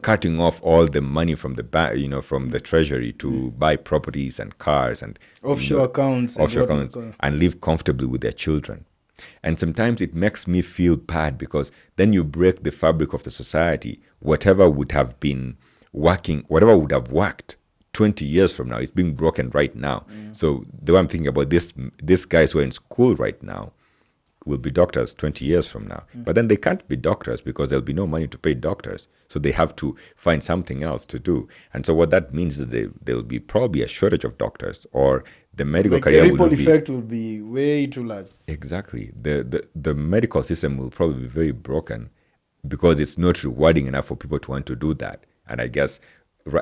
B: cutting off all the money from the from the treasury to buy properties and cars and
A: offshore accounts
B: and live comfortably with their children. And sometimes it makes me feel bad because then you break the fabric of the society. Whatever would have worked 20 years from now, it's being broken right now. So the way I'm thinking about these guys who are in school right now will be doctors 20 years from now. But then they can't be doctors because there'll be no money to pay doctors. So they have to find something else to do. And so what that means is that there'll be probably a shortage of doctors, or the medical career
A: will be... The ripple effect will be way too large.
B: Exactly. The medical system will probably be very broken because it's not rewarding enough for people to want to do that. And I guess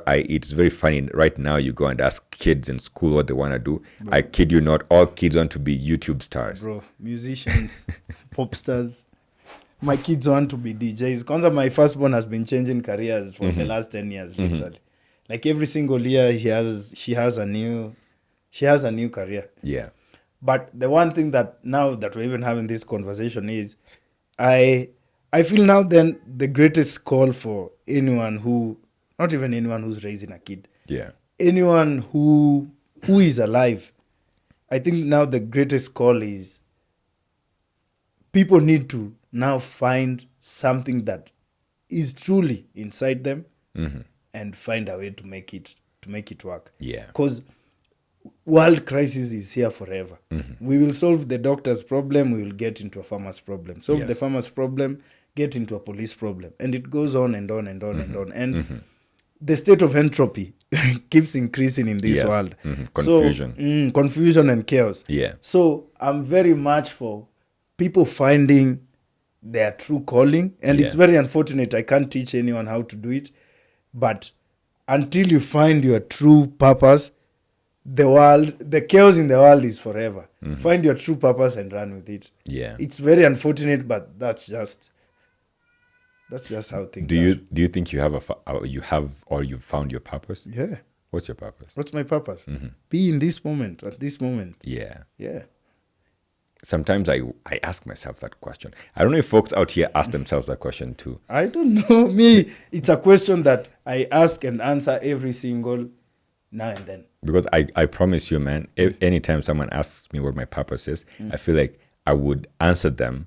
B: it's very funny. Right now, you go and ask kids in school what they want to do. Bro. I kid you not, all kids want to be YouTube stars.
A: Bro, musicians, pop stars. My kids want to be DJs. Kwanza, my firstborn has been changing careers for the last 10 years, literally. Like every single year, she has a new career.
B: Yeah.
A: But the one thing that now that we're even having this conversation is I feel now then the greatest call for anyone who, not even anyone who's raising a kid, anyone who is alive, I think now the greatest call is people need to now find something that is truly inside them and find a way to make it work.
B: Yeah.
A: Because world crisis is here forever. We will solve the doctor's problem, we will get into a farmer's problem. Solve the farmer's problem, get into a police problem. And it goes on and on and on and on. And the state of entropy keeps increasing in this world.
B: Confusion.
A: So, confusion and chaos.
B: Yeah.
A: So I'm very much for people finding their true calling. And it's very unfortunate. I can't teach anyone how to do it. But until you find your true purpose, the chaos in the world is forever. Find your true purpose and run with it.
B: Yeah.
A: It's very unfortunate, but that's just how things are.
B: Do you think you've found your purpose?
A: Yeah.
B: What's your purpose?
A: What's my purpose? Be in this moment, at this moment.
B: Yeah.
A: Yeah.
B: Sometimes I ask myself that question. I don't know if folks out here ask themselves that question too.
A: I don't know. Me, it's a question that I ask and answer every single now and then.
B: Because I promise you, man, anytime someone asks me what my purpose is, I feel like I would answer them,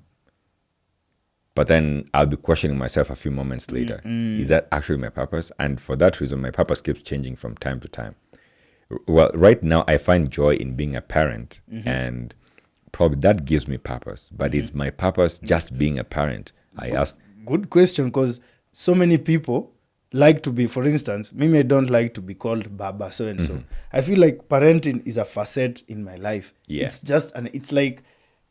B: but then I'll be questioning myself a few moments later. Is that actually my purpose? And for that reason, my purpose keeps changing from time to time. Well, right now, I find joy in being a parent, and probably that gives me purpose. But is my purpose just being a parent? I ask.
A: Good question, because so many people like to be, for instance, maybe I don't like to be called Baba so and so. I feel like parenting is a facet in my life.
B: Yeah.
A: It's just it's like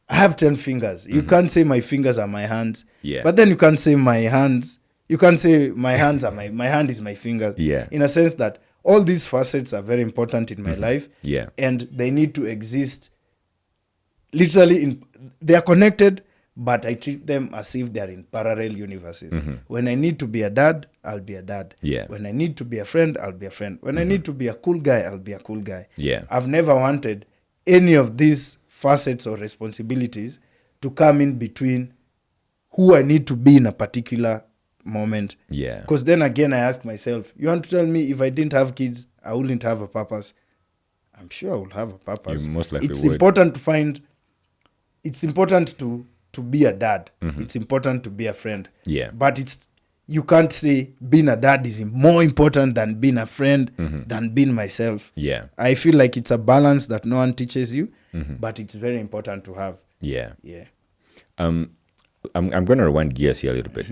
A: I have 10 fingers. You can't say my fingers are my hands.
B: Yeah.
A: But then you can't say my hands. You can't say my hands are my hand is my fingers.
B: Yeah.
A: In a sense that all these facets are very important in my life.
B: Yeah.
A: And they need to exist literally they are connected, but I treat them as if they are in parallel universes. When I need to be a dad, I'll be a dad.
B: Yeah.
A: When I need to be a friend, I'll be a friend. When I need to be a cool guy, I'll be a cool guy.
B: Yeah.
A: I've never wanted any of these facets or responsibilities to come in between who I need to be in a particular moment.
B: Yeah.
A: Because then again, I ask myself, you want to tell me if I didn't have kids, I wouldn't have a purpose? I'm sure I will have a purpose.
B: You most likely
A: it's
B: would.
A: It's important to be a dad. It's important to be a friend.
B: Yeah.
A: But you can't say being a dad is more important than being a friend, than being myself.
B: Yeah.
A: I feel like it's a balance that no one teaches you, but it's very important to have.
B: Yeah.
A: Yeah.
B: I'm going to rewind gears here a little bit.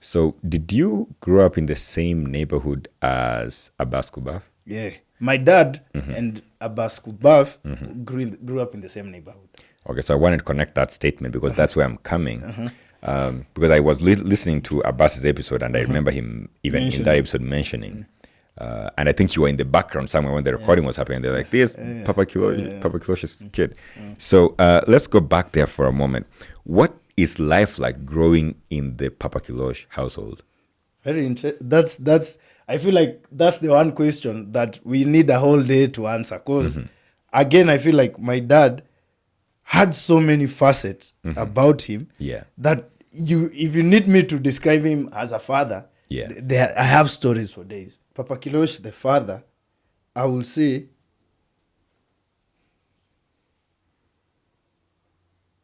B: So, did you grow up in the same neighborhood as Abbas Kubaf?
A: Yeah. My dad and Abbas Kubaf grew up in the same neighborhood.
B: Okay, so I wanted to connect that statement because that's where I'm coming. Because I was listening to Abbas's episode, and I remember him even in that episode mentioning. And I think you were in the background somewhere when the recording was happening. They're like, "This Papa Kilos's kid." So let's go back there for a moment. What is life like growing in the Papa Kilosh household?
A: Very interesting. That's. I feel like that's the one question that we need a whole day to answer. Because again, I feel like my dad had so many facets about him that if you need me to describe him as a father, I have stories for days. Papa Kilosh, the father, I will say,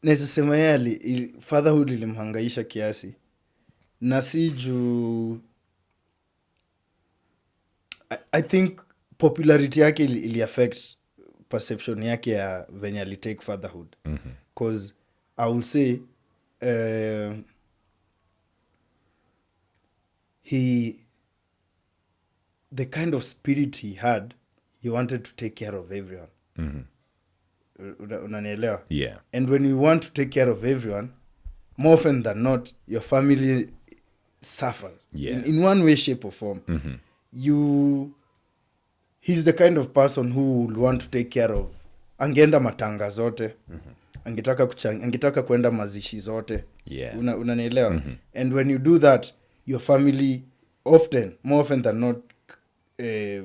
A: nesema yeye fatherhood ilimhangaisha kiasi na si juu I think popularity yake ili affect perception yake ya venye alitake fatherhood. Because I will say the kind of spirit he had, he wanted to take care of everyone. Unanielewa?
B: Yeah.
A: And when you want to take care of everyone, more often than not, your family suffers.
B: Yeah.
A: In one way, shape, or form. He's the kind of person who would want to take care of. Angeenda matanga zote. Angetaka kwenda mazishi zote.
B: Yeah.
A: Unanielewa? And when you do that, your family more often than not, they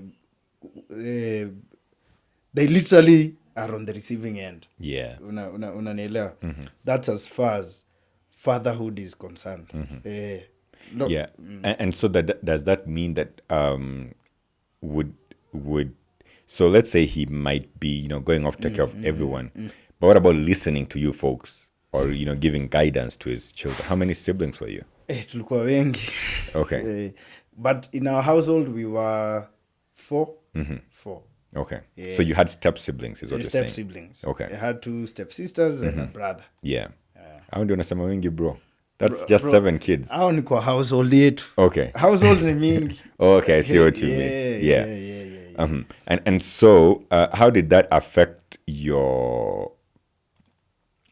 A: literally are on the receiving end.
B: Yeah.
A: Unanielewa? That's as far as fatherhood is concerned.
B: Yeah. And so does that mean that would so let's say he might be, going off to take care of everyone. But what about listening to you folks or, giving guidance to his children? How many siblings were you?
A: Tulikuwa wengi.
B: Okay.
A: But in our household, we were 4. 4.
B: Okay. Yeah. So you had step siblings, is what you're saying?
A: Step siblings.
B: Okay.
A: I had 2 step sisters and a brother.
B: Yeah. How do you unasema wengi, bro? That's just 7 kids.
A: Hao ni kwa household yetu.
B: Okay.
A: Household ni mingi.
B: Okay, I see what you mean. Yeah. And so, how did that affect your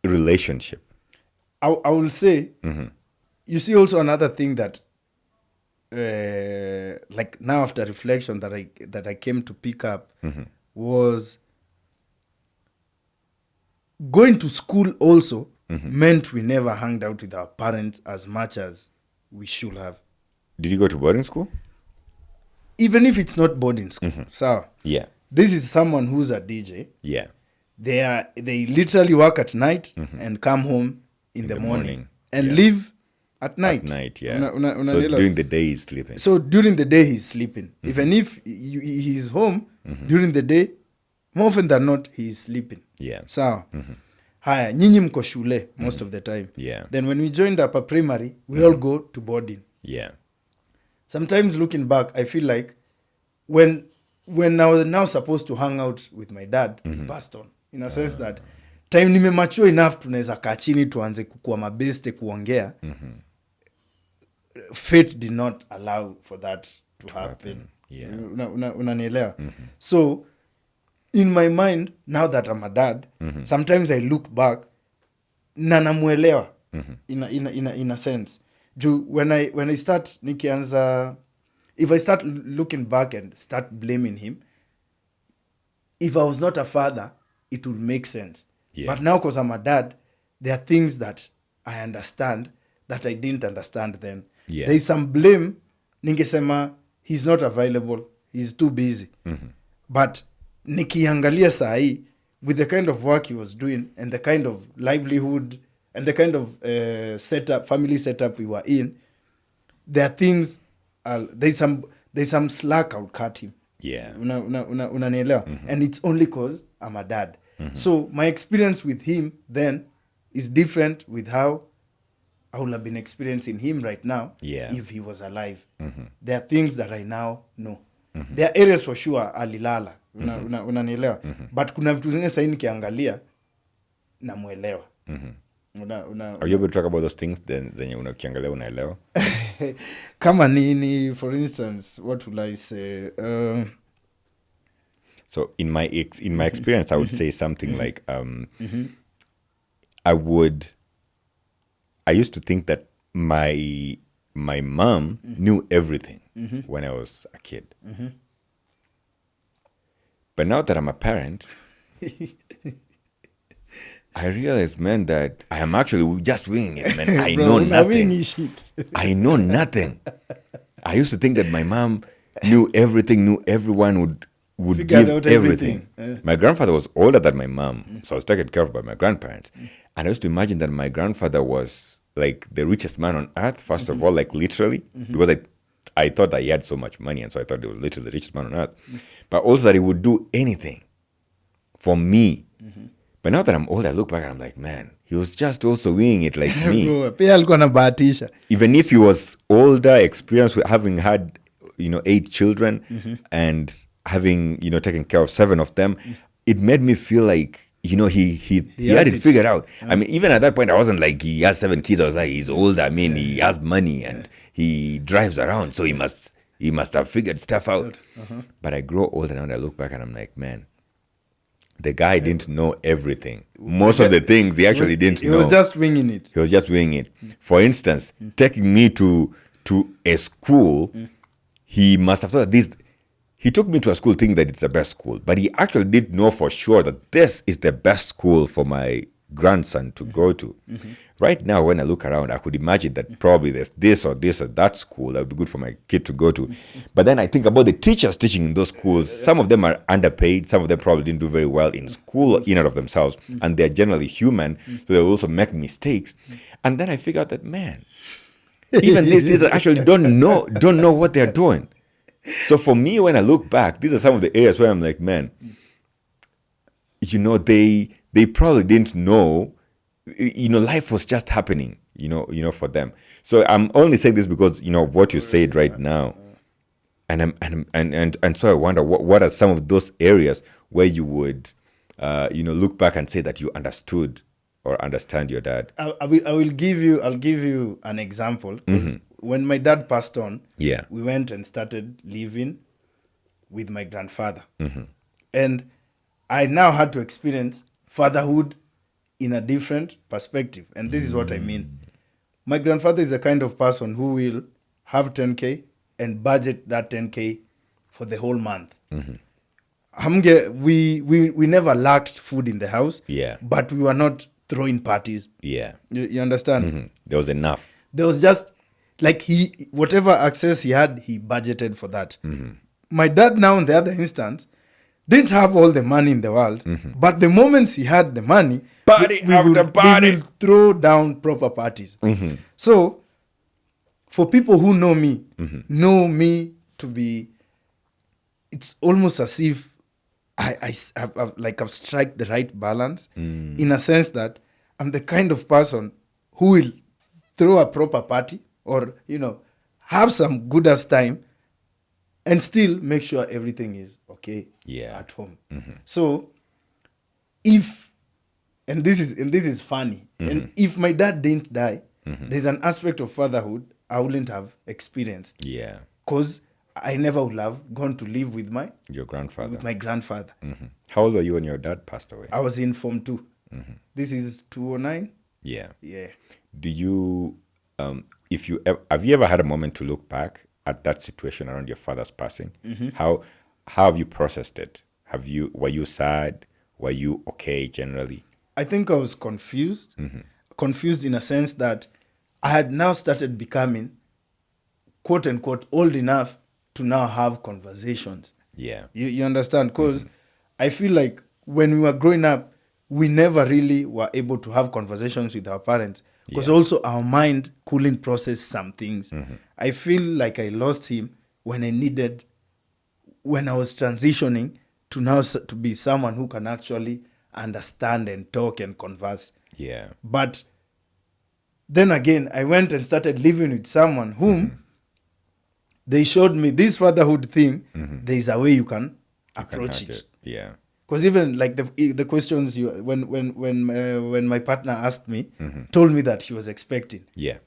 B: relationship?
A: I will say, you see also another thing that, like now after reflection that I came to pick up was going to school also meant we never hung out with our parents as much as we should have.
B: Did you go to boarding school?
A: Even if it's not boarding school. So
B: yeah,
A: this is someone who's a DJ.
B: Yeah.
A: They literally work at night and come home in the morning and leave at night.
B: At night, yeah. So during the day he's sleeping.
A: So during the day he's sleeping. Even if he's home during the day, more often than not he's sleeping.
B: Yeah.
A: So haya, nyinyi mko shule most of the time.
B: Yeah.
A: Then when we joined upper primary, we all go to boarding.
B: Yeah. Sometimes
A: looking back, I feel like when I was now supposed to hang out with my dad, he passed on. In a sense that time nimemature enough tunaweza kaa chini tuanze kukua mabeste kuongea. Fate did not allow for that to happen.
B: Yeah.
A: Unanielewa? So in my mind, now that I'm a dad, sometimes I look back na namuelewa in a sense. When I start nikianza, if I start looking back and start blaming him, if I was not a father, it would make sense.
B: Yeah.
A: But now because I'm a dad, there are things that I understand that I didn't understand then.
B: Yeah.
A: There is some blame. Ningesema he's not available, he's too busy. But nikiangalia sahi, with the kind of work he was doing and the kind of livelihood and the kind of family setup we were in, there are things, there's some slack I'll cut him.
B: Yeah.
A: Unanielewa? And it's only because I'm a dad. So my experience with him then is different with how I would have been experiencing him right now if he was alive. There are things that I now know. There are areas for sure alilala. Unanielewa? But kuna vitu zingine sasa nikiangalia namuelewa.
B: Are you able to talk about those things zenye unakiangalia unaelewa?
A: Kama nini, for instance, what will I say?
B: So in my experience, I would say something like, I used to think that my mom knew everything when I was a kid. But now that I'm a parent, I realized, man, that I am actually just winging it, man. I know nothing. I know nothing. I used to think that my mom knew everything, knew everyone, would
A: Figured
B: give
A: out
B: everything. My grandfather was older than my mom, so I was taken care of by my grandparents. And I used to imagine that my grandfather was like the richest man on earth, first of all, like literally, because I thought that he had so much money, and so I thought he was literally the richest man on earth. But also that he would do anything for me. But now that I'm old, I look back and I'm like, man, he was just also winging it like me. Even if he was older, experienced with having had, 8 children and having, taken care of 7 of them, it made me feel like, he had it figured out. I mean, even at that point, I wasn't like he has 7 kids. I was like, he's older. I mean, he has money and he drives around, so he must have figured stuff out. But I grow older now and I look back and I'm like, man, the guy didn't know everything. Most of the things he actually didn't know.
A: He was just winging it.
B: He was just winging it. For instance, taking me to a school, he must have thought this. He took me to a school thinking that it's the best school, but he actually didn't know for sure that this is the best school for my grandson to go to. Right now, when I look around, I could imagine that probably there's this or that school that would be good for my kid to go to. But then I think about the teachers teaching in those schools. Some of them are underpaid. Some of them probably didn't do very well in school in and of themselves. And they're generally human, so they also make mistakes. And then I figure out that, man, even these teachers actually don't know what they're doing. So for me, when I look back, these are some of the areas where I'm like, man, they probably didn't know, life was just happening, for them. So I'm only saying this because, what you said right now. And so I wonder what are some of those areas where you would, look back and say that you understood or understand your dad.
A: I'll give you an example. When my dad passed on, we went and started living with my grandfather. And I now had to experience fatherhood in a different perspective. And this is what I mean. My grandfather is the kind of person who will have 10K and budget that 10K for the whole month. We never lacked food in the house, but we were not throwing parties. You understand?
B: There was enough.
A: There was just like whatever access he had, he budgeted for that. My dad now, in the other instance, didn't have all the money in the world, but the moments he had the money, we will throw down proper parties. So, for people who know me to be, it's almost as if I've struck the right balance in a sense that I'm the kind of person who will throw a proper party or, have some good ass time and still make sure everything is okay at home. So and this is funny, and if my dad didn't die, there's an aspect of fatherhood I wouldn't have experienced. Because I never would have gone to live with my grandfather.
B: How old were you when your dad passed away?
A: I was in Form 2. This is 2009.
B: Yeah.
A: Yeah.
B: Do you, have you ever had a moment to look back at that situation around your father's passing? How have you processed it? Were you sad? Were you okay generally?
A: I think I was confused. Confused in a sense that I had now started becoming, quote unquote, old enough to now have conversations.
B: Yeah.
A: You understand? Because I feel like when we were growing up, we never really were able to have conversations with our parents because also our mind couldn't process some things. I feel like I lost him when I was transitioning to now to be someone who can actually understand and talk and converse.
B: Yeah.
A: But then again, I went and started living with someone whom they showed me this fatherhood thing. There is a way you can approach it.
B: Yeah.
A: Because even like the questions when my partner asked me, told me that she was expecting.
B: Yeah.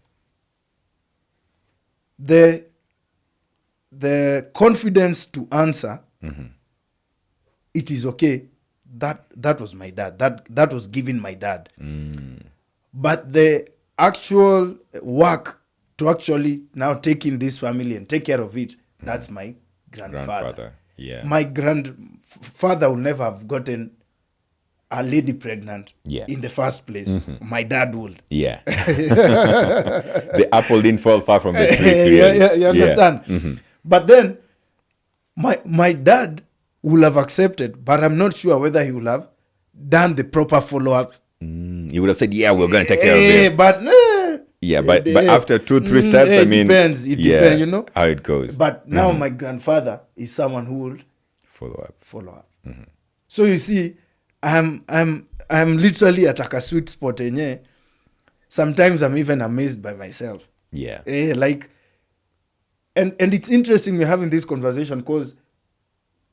A: The confidence to answer, it is okay. That was my dad. That was given my dad. But the actual work to actually now take in this family and take care of it, that's my grandfather.
B: Yeah.
A: My grandfather would never have gotten a lady pregnant in the first place. My dad would.
B: Yeah. The apple didn't fall far from the tree.
A: You understand? But then my dad will have accepted, but I'm not sure whether he will have done the proper follow-up.
B: He would have said, we're going to take care of it.
A: But
B: but after 2-3 steps,
A: it depends. It depends,
B: how it goes.
A: But now my grandfather is someone who will follow up. So you see, I'm literally at like a sweet spot. Sometimes I'm even amazed by myself.
B: Yeah.
A: And it's interesting we're having this conversation because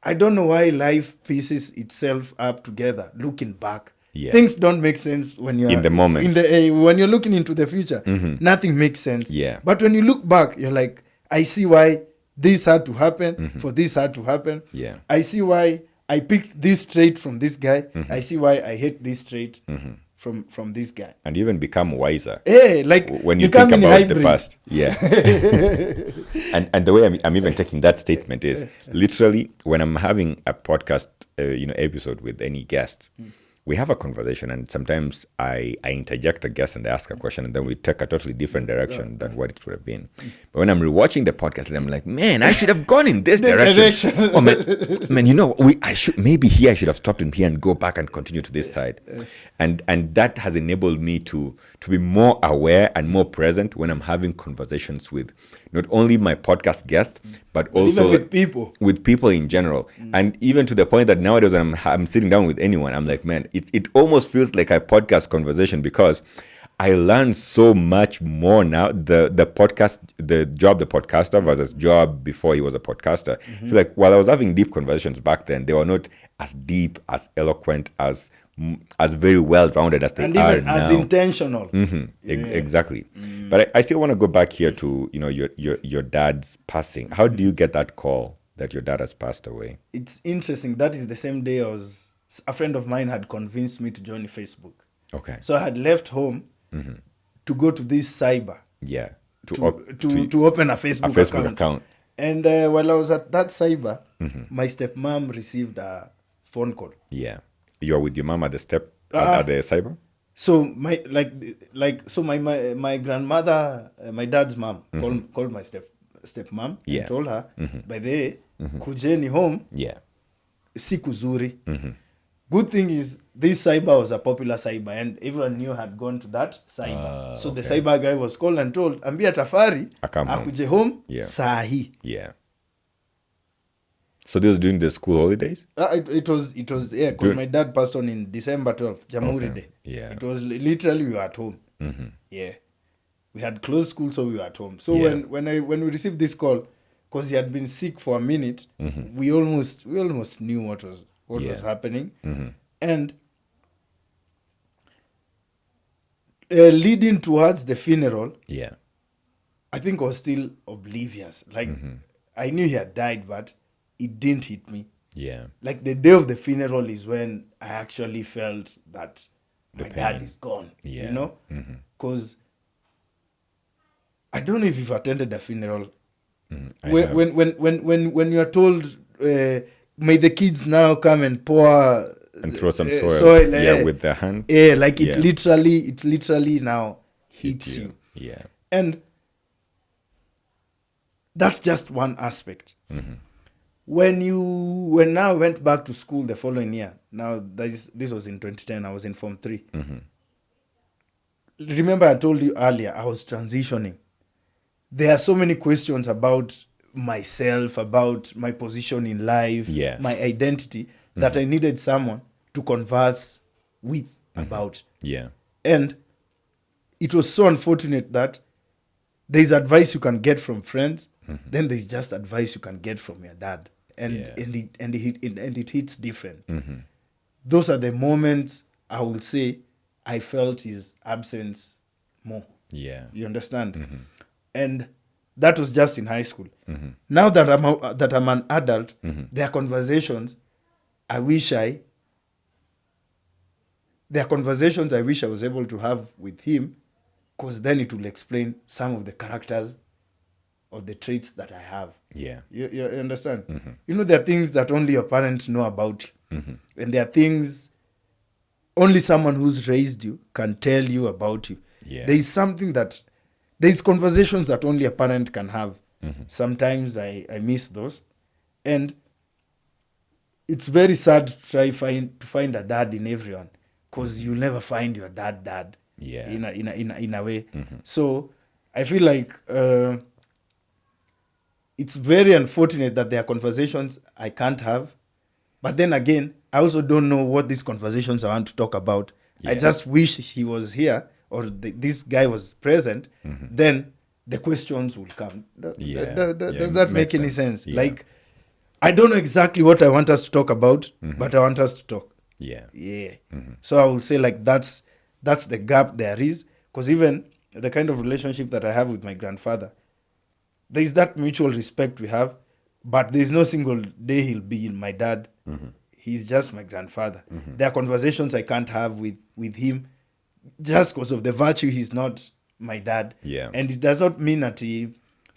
A: I don't know why life pieces itself up together. Looking back, things don't make sense when you're
B: in the moment.
A: When you're looking into the future, nothing makes sense.
B: Yeah.
A: But when you look back, you're like, I see why this had to happen for this had to happen.
B: Yeah.
A: I see why I picked this trait from this guy. I see why I hate this trait from this guy.
B: And you even become wiser.
A: When
B: you think about the past. Yeah. and the way I'm even taking that statement is literally when I'm having a podcast episode with any guest, we have a conversation, and sometimes I interject a guest and ask a question, and then we take a totally different direction than what it would have been. But when I'm rewatching the podcast, I'm like, man, I should have gone in this direction. Oh, man, you know, I should have stopped in here and go back and continue to this side. And that has enabled me to be more aware and more present when I'm having conversations with not only my podcast guests, but also with people in general. And even to the point that nowadays when I'm sitting down with anyone, I'm like, man, it almost feels like a podcast conversation, because I learn so much more now. The job the podcaster versus job before he was a podcaster. I feel like while I was having deep conversations back then, they were not as deep, as eloquent, as very well-rounded as they
A: and
B: are
A: even
B: now.
A: as intentional.
B: Exactly. But I still want to go back here to your dad's passing. How do you get that call that your dad has passed away?
A: It's interesting. That is the same day a friend of mine had convinced me to join Facebook.
B: Okay.
A: So I had left home to go to this cyber.
B: Yeah.
A: To open a Facebook account. And while I was at that cyber, my stepmom received a phone call.
B: Yeah. You are with your mom at the cyber?
A: So my my grandmother, my dad's mom called my stepmom and told her, by the way, kujeni home.
B: Yeah.
A: Siku zuri. Good thing is this cyber was a popular cyber and everyone knew had gone to that cyber. So the cyber guy was called and told, ambia Tafari akuje home sahi.
B: Yeah. So this was during the school holidays?
A: It was because my dad passed on in December 12th, Jamhuri Day.
B: Yeah.
A: It was literally we were at home. Yeah. We had closed school, so we were at home. So when we received this call, because he had been sick for a minute, we almost knew what was happening. And leading towards the funeral, I think I was still oblivious. Like I knew he had died, but it didn't hit me.
B: Yeah.
A: Like the day of the funeral is when I actually felt that my dad is gone.
B: Yeah.
A: You know? Because I don't know if you've attended a funeral. When you are told, may the kids now come and pour
B: and throw some soil with their hand.
A: Yeah, like it literally now hits you.
B: Yeah.
A: And that's just one aspect. When I went back to school the following year, now this was in 2010, I was in Form 3. Remember I told you earlier, I was transitioning. There are so many questions about myself, about my position in life, my identity, that I needed someone to converse with about.
B: Yeah.
A: And it was so unfortunate that there's advice you can get from friends, then there's just advice you can get from your dad. And it hits different. Those are the moments I will say I felt his absence more.
B: Yeah.
A: You understand? And that was just in high school. Now that I'm an adult, there are conversations I wish I was able to have with him, because then it will explain some of the characters or the traits that I have.
B: Yeah.
A: You understand? You know, there are things that only your parents know about you. And there are things only someone who's raised you can tell you about you.
B: Yeah.
A: There's conversations that only a parent can have. Sometimes I miss those. And it's very sad to find a dad in everyone, because you'll never find your dad.
B: Yeah.
A: In a way. So I feel like it's very unfortunate that there are conversations I can't have. But then again, I also don't know what these conversations I want to talk about. I just wish he was here, or this guy was present. Then the questions will come. Does that make any sense?
B: Yeah.
A: Like, I don't know exactly what I want us to talk about, but I want us to talk.
B: Yeah.
A: So I will say, like, that's the gap there is. Because even the kind of relationship that I have with my grandfather, there is that mutual respect we have, but there is no single day he'll be my dad. He's just my grandfather. There are conversations I can't have with him just because of the virtue he's not my dad.
B: Yeah.
A: And it does not mean that he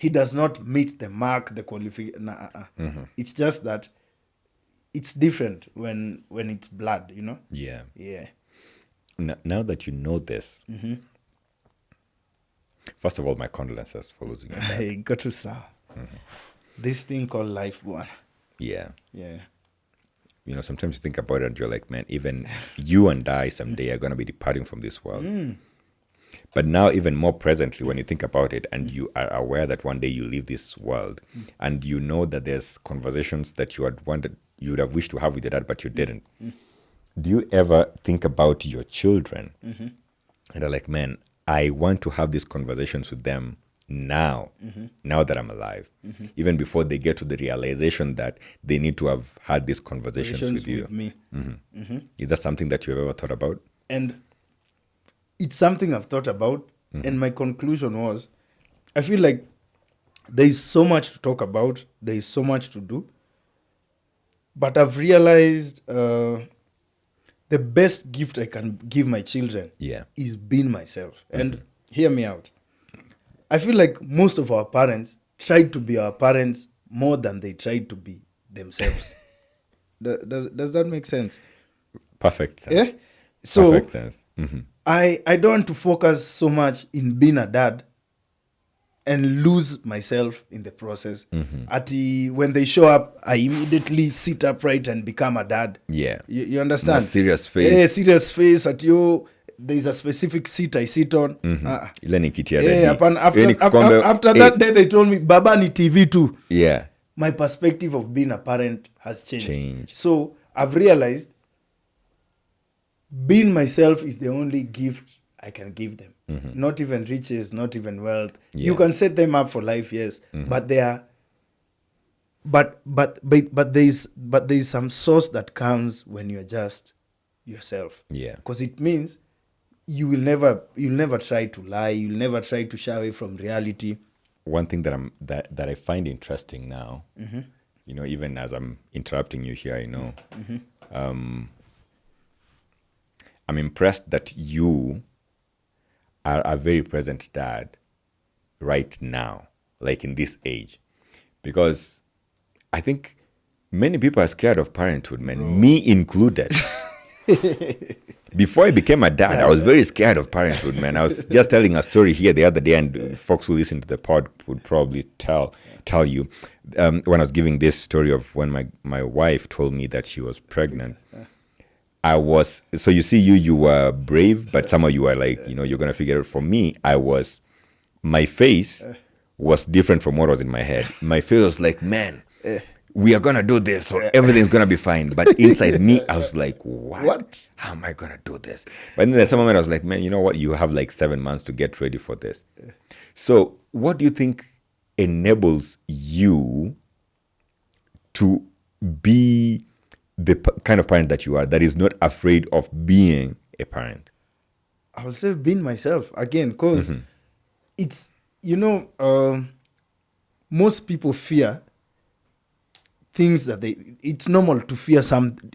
A: does not meet the mark, the qualification. It's just that it's different when it's blood, you know.
B: Yeah.
A: Yeah.
B: Now that you know this, first of all, my condolences for losing your dad.
A: I got to say, this thing called life, one.
B: Yeah.
A: Yeah.
B: You know, sometimes you think about it and you're like, man, even you and I someday are going to be departing from this world. But now, even more presently, when you think about it and you are aware that one day you leave this world and you know that there's conversations that you would have wished to have with your dad, but you didn't. Do you ever think about your children and are like, man, I want to have these conversations with them now that I'm alive, even before they get to the realization that they need to have had these conversations with you?
A: With me.
B: Is that something that you've ever thought about?
A: And it's something I've thought about, and my conclusion was, I feel like there is so much to talk about, there is so much to do, but I've realized the best gift I can give my children is being myself. And hear me out. I feel like most of our parents tried to be our parents more than they tried to be themselves. Does that make sense?
B: Perfect sense.
A: Yeah? So
B: perfect sense.
A: I don't want to focus so much in being a dad and lose myself in the process. When they show up, I immediately sit upright and become a dad.
B: Yeah.
A: You understand?
B: More serious face.
A: Yeah, serious face at you. There's a specific seat I sit on. After that day, they told me, Baba ni TV too.
B: Yeah.
A: My perspective of being a parent has changed. So I've realized being myself is the only gift I can give them. Not even riches, not even wealth.
B: Yeah.
A: You can set them up for life, yes, but they are. But there's some source that comes when you're just yourself.
B: Yeah.
A: Because it means you'll never try to lie. You'll never try to shy away from reality.
B: One thing that I find interesting now, you know, even as I'm interrupting you here, you know, I'm impressed that you are a very present dad right now, like in this age, because I think many people are scared of parenthood, man, me included. Before I became a dad, I was very scared of parenthood, man. I was just telling a story here the other day, and folks who listen to the pod would probably tell you when I was giving this story of when my wife told me that she was pregnant. So you see, you were brave, but somehow you were like, you know, you're going to figure it out. For me, my face was different from what was in my head. My face was like, man, we are going to do this, so everything's going to be fine. But inside me, I was like, what? How am I going to do this? But then there's some moment I was like, man, you know what? You have like 7 months to get ready for this. So what do you think enables you to be the kind of parent that you are, that is not afraid of being a parent?
A: I would say being myself again, because it's, you know, most people fear things that it's normal to fear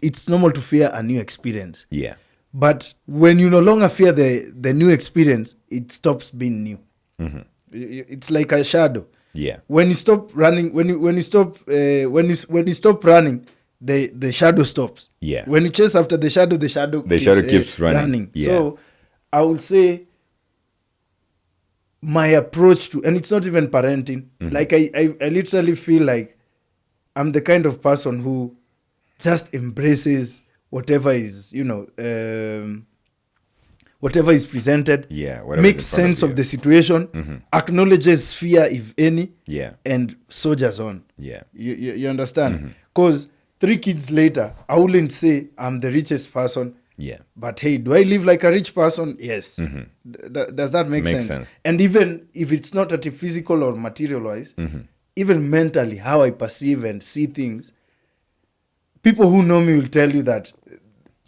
A: it's normal to fear a new experience. Yeah. But when you no longer fear the new experience, it stops being new. It's like a shadow. Yeah. When you stop running, when you stop running, the shadow stops. Yeah. When you chase after the shadow keeps running. Yeah. So I would say my approach to, and it's not even parenting. Like I literally feel like I'm the kind of person who just embraces whatever is, you know, whatever is presented. Yeah. Makes sense of the situation. Acknowledges fear, if any. Yeah. And soldiers on. Yeah. You understand? Because 3 kids later, I wouldn't say I'm the richest person. Yeah. But hey, do I live like a rich person? Yes. Does that make sense? And even if it's not at a physical or material wise, even mentally, how I perceive and see things, people who know me will tell you that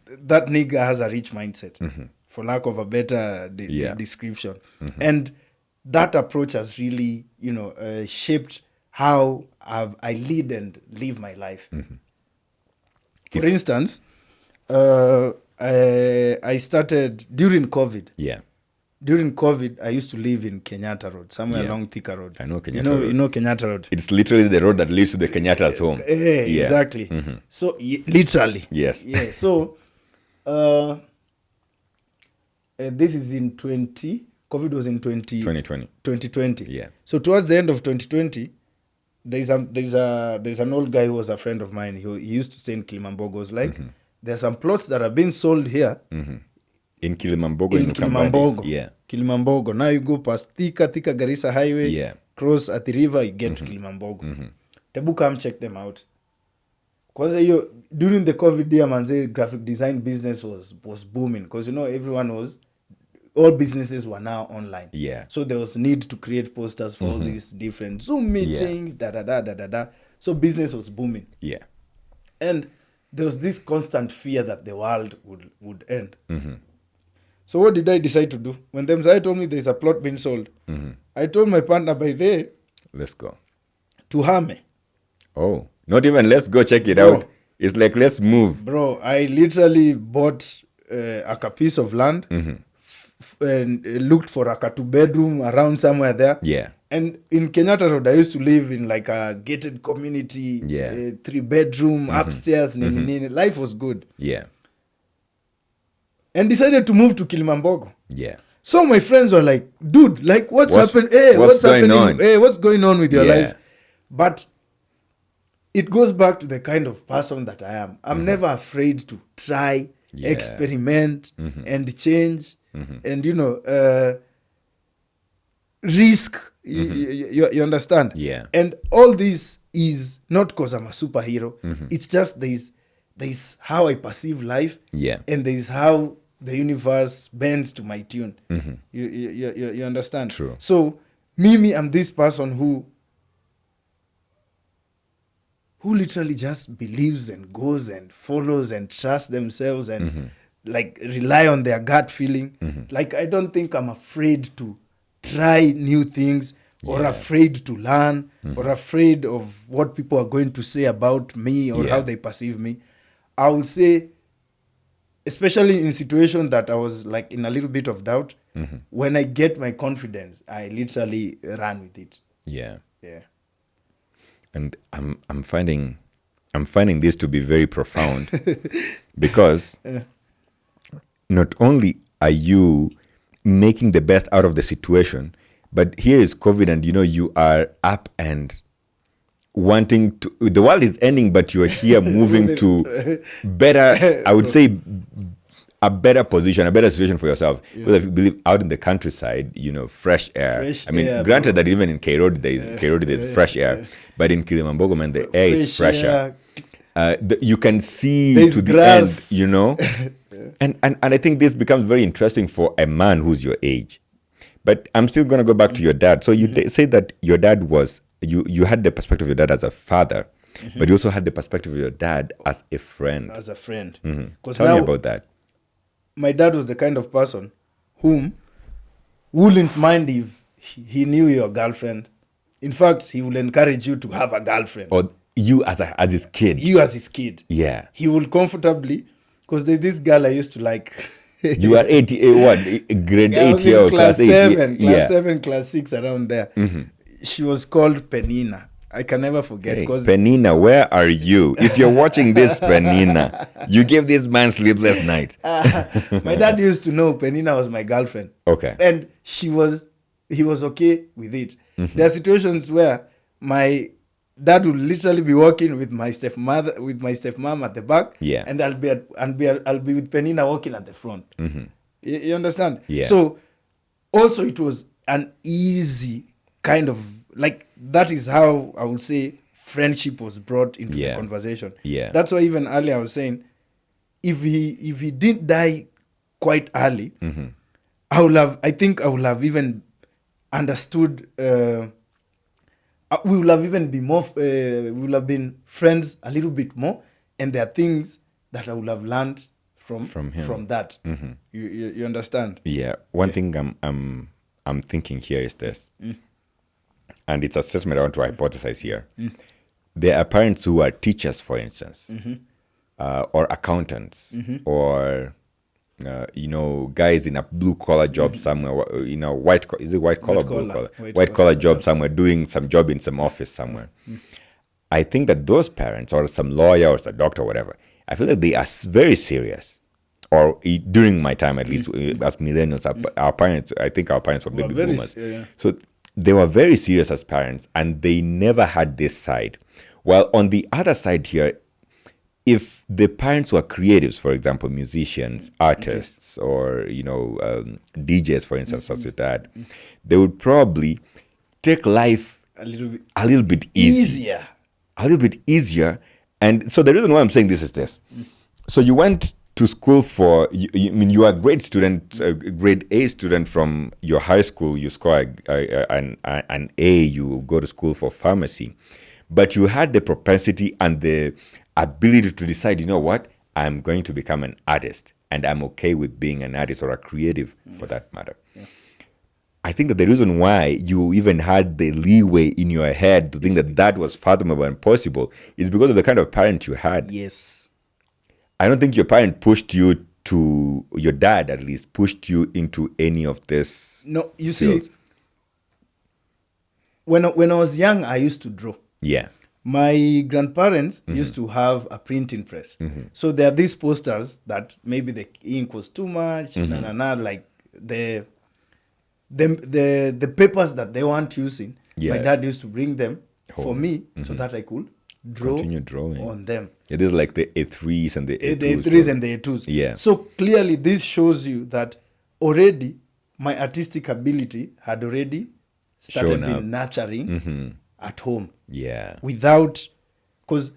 A: nigga has a rich mindset, for lack of a better description. And that approach has really, you know, shaped how I lead and live my life. For instance, I started during COVID. Yeah. during COVID, I used to live in Kenyatta Road, somewhere along Thika Road.
B: I know Kenyatta Road.
A: You know Kenyatta Road.
B: It's literally the road that leads to the Kenyatta's home.
A: Exactly. Mm-hmm. So, literally.
B: Yes.
A: Yeah. So, this is in COVID was in 2020.
B: Yeah.
A: So, towards the end of 2020, there's an old guy who was a friend of mine. He used to stay in Kilimambogo. It was like, there are some plots that are being sold here.
B: Mm-hmm. In Kilimambogo.
A: In Kilimambogo.
B: Yeah.
A: Kilimambogo. Now you go past Thika Garissa Highway.
B: Yeah.
A: Cross at the river, you get to Kilimambogo. Tebu come check them out. Because during the COVID year, manze, graphic design business was booming. Because, all businesses were now online.
B: Yeah.
A: So there was need to create posters for all these different Zoom meetings, da. So business was booming.
B: Yeah.
A: And there was this constant fear that the world would end. So what did I decide to do? When them guy told me there's a plot being sold, I told my partner by there,
B: let's go.
A: To Hame.
B: Oh, not even let's go check it out. It's like, let's move.
A: Bro, I literally bought a piece of land and looked for a 2-bedroom around somewhere there.
B: Yeah.
A: And in Kenyatta Road, I used to live in like a gated community, 3-bedroom, upstairs. Life was good.
B: Yeah.
A: And decided to move to Kilimambogo.
B: Yeah.
A: So my friends were like, dude, like what's happened? Hey, what's happening?
B: On?
A: Hey, what's going on with your life? But it goes back to the kind of person that I am. I'm never afraid to try, experiment, and change, and, risk. You understand?
B: Yeah.
A: And all this is not because I'm a superhero. It's just there's how I perceive life.
B: Yeah.
A: And there's how the universe bends to my tune. You understand?
B: True.
A: So, Mimi, I'm this person who literally just believes and goes and follows and trusts themselves and like rely on their gut feeling. Like, I don't think I'm afraid to try new things or afraid to learn or afraid of what people are going to say about me or how they perceive me. I would say, especially in situations that I was like in a little bit of doubt, when I get my confidence, I literally run with it.
B: Yeah.
A: Yeah.
B: And I'm finding this to be very profound because not only are you making the best out of the situation, but here is COVID and you are up and wanting to, the world is ending, but you're here moving to better, I would say, a better position, a better situation for yourself. Because if you believe out in the countryside, fresh air. Granted that even in Kairodi there's fresh air, but in Kilimambogo, man, the air is fresher. You can see
A: there's
B: to
A: grass.
B: The end, and I think this becomes very interesting for a man who's your age. But I'm still going to go back to your dad. So you say that your dad was, you had the perspective of your dad as a father, but you also had the perspective of your dad as a friend.
A: As a friend.
B: Tell me about that.
A: My dad was the kind of person whom wouldn't mind if he knew your girlfriend. In fact, he will encourage you to have a girlfriend.
B: Or you as his kid.
A: You as his kid.
B: Yeah.
A: He will comfortably, because there's this girl I used to like.
B: You are 8, grade 8 or
A: class 7,
B: class
A: 7, class 6, around there. She was called Penina. I can never forget.
B: Hey, Penina, where are you? If you're watching this, Penina, you gave this man sleepless nights.
A: My dad used to know Penina was my girlfriend.
B: Okay.
A: And he was okay with it. There are situations where my dad would literally be walking with my stepmom at the back.
B: Yeah.
A: And I'll be with Penina walking at the front. You understand?
B: Yeah.
A: So also it was an easy kind of, like, that is how I would say friendship was brought into the conversation.
B: Yeah.
A: That's why even earlier I was saying, if he didn't die quite early, I think I would have even understood. We will have even been more. We will have been friends a little bit more, and there are things that I would have learned from him. From that. You understand?
B: Yeah. One thing I'm thinking here is this. And it's a statement I want to hypothesize here. There are parents who are teachers, for instance, or accountants, or guys in a blue collar job somewhere, white collar, blue collar, white collar job somewhere, doing some job in some office somewhere. I think that those parents, or some lawyer or some doctor or whatever, I feel like they are very serious. Or during my time, at least, as millennials, our parents, I think our parents were baby boomers. So they were very serious as parents, and they never had this side. While on the other side here, if the parents were creatives, for example, musicians, artists, or DJs, for instance, such as that, they would probably take life a little bit easier. A little bit easier. And so the reason why I'm saying this is this. So you went to school you are a great student, a grade A student from your high school. You score an A. You go to school for pharmacy, but you had the propensity and the ability to decide, you know what, I'm going to become an artist, and I'm okay with being an artist or a creative for that matter. I think that the reason why you even had the leeway in your head to think that was fathomable and possible is because of the kind of parent you had.
A: Yes.
B: I don't think your parent pushed you to, your dad at least, pushed you into any of this.
A: No, you fields. See, when I was young, I used to draw.
B: Yeah.
A: My grandparents used to have a printing press. So there are these posters that maybe the ink was too much, like the papers that they weren't using. My dad used to bring them for me so that I could
B: continue drawing
A: on them.
B: It is like the A3s and the A2s.
A: The A3s and the A2s.
B: Yeah.
A: So clearly this shows you that already my artistic ability had already started being nurturing at home.
B: Yeah.
A: Without, because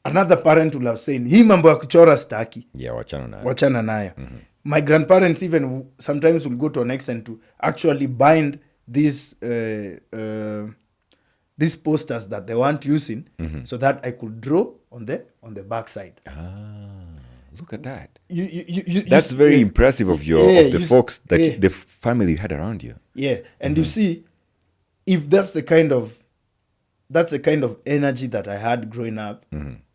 A: another parent will have said, hii mambo ya kuchora staki.
B: Yeah,
A: wachana nayo. My grandparents even sometimes will go to an extent to actually bind these posters that they weren't using so that I could draw on the backside.
B: Look at that.
A: That's
B: very impressive of the folks that the family you had around you.
A: Yeah, and you see, if that's the kind of energy that I had growing up,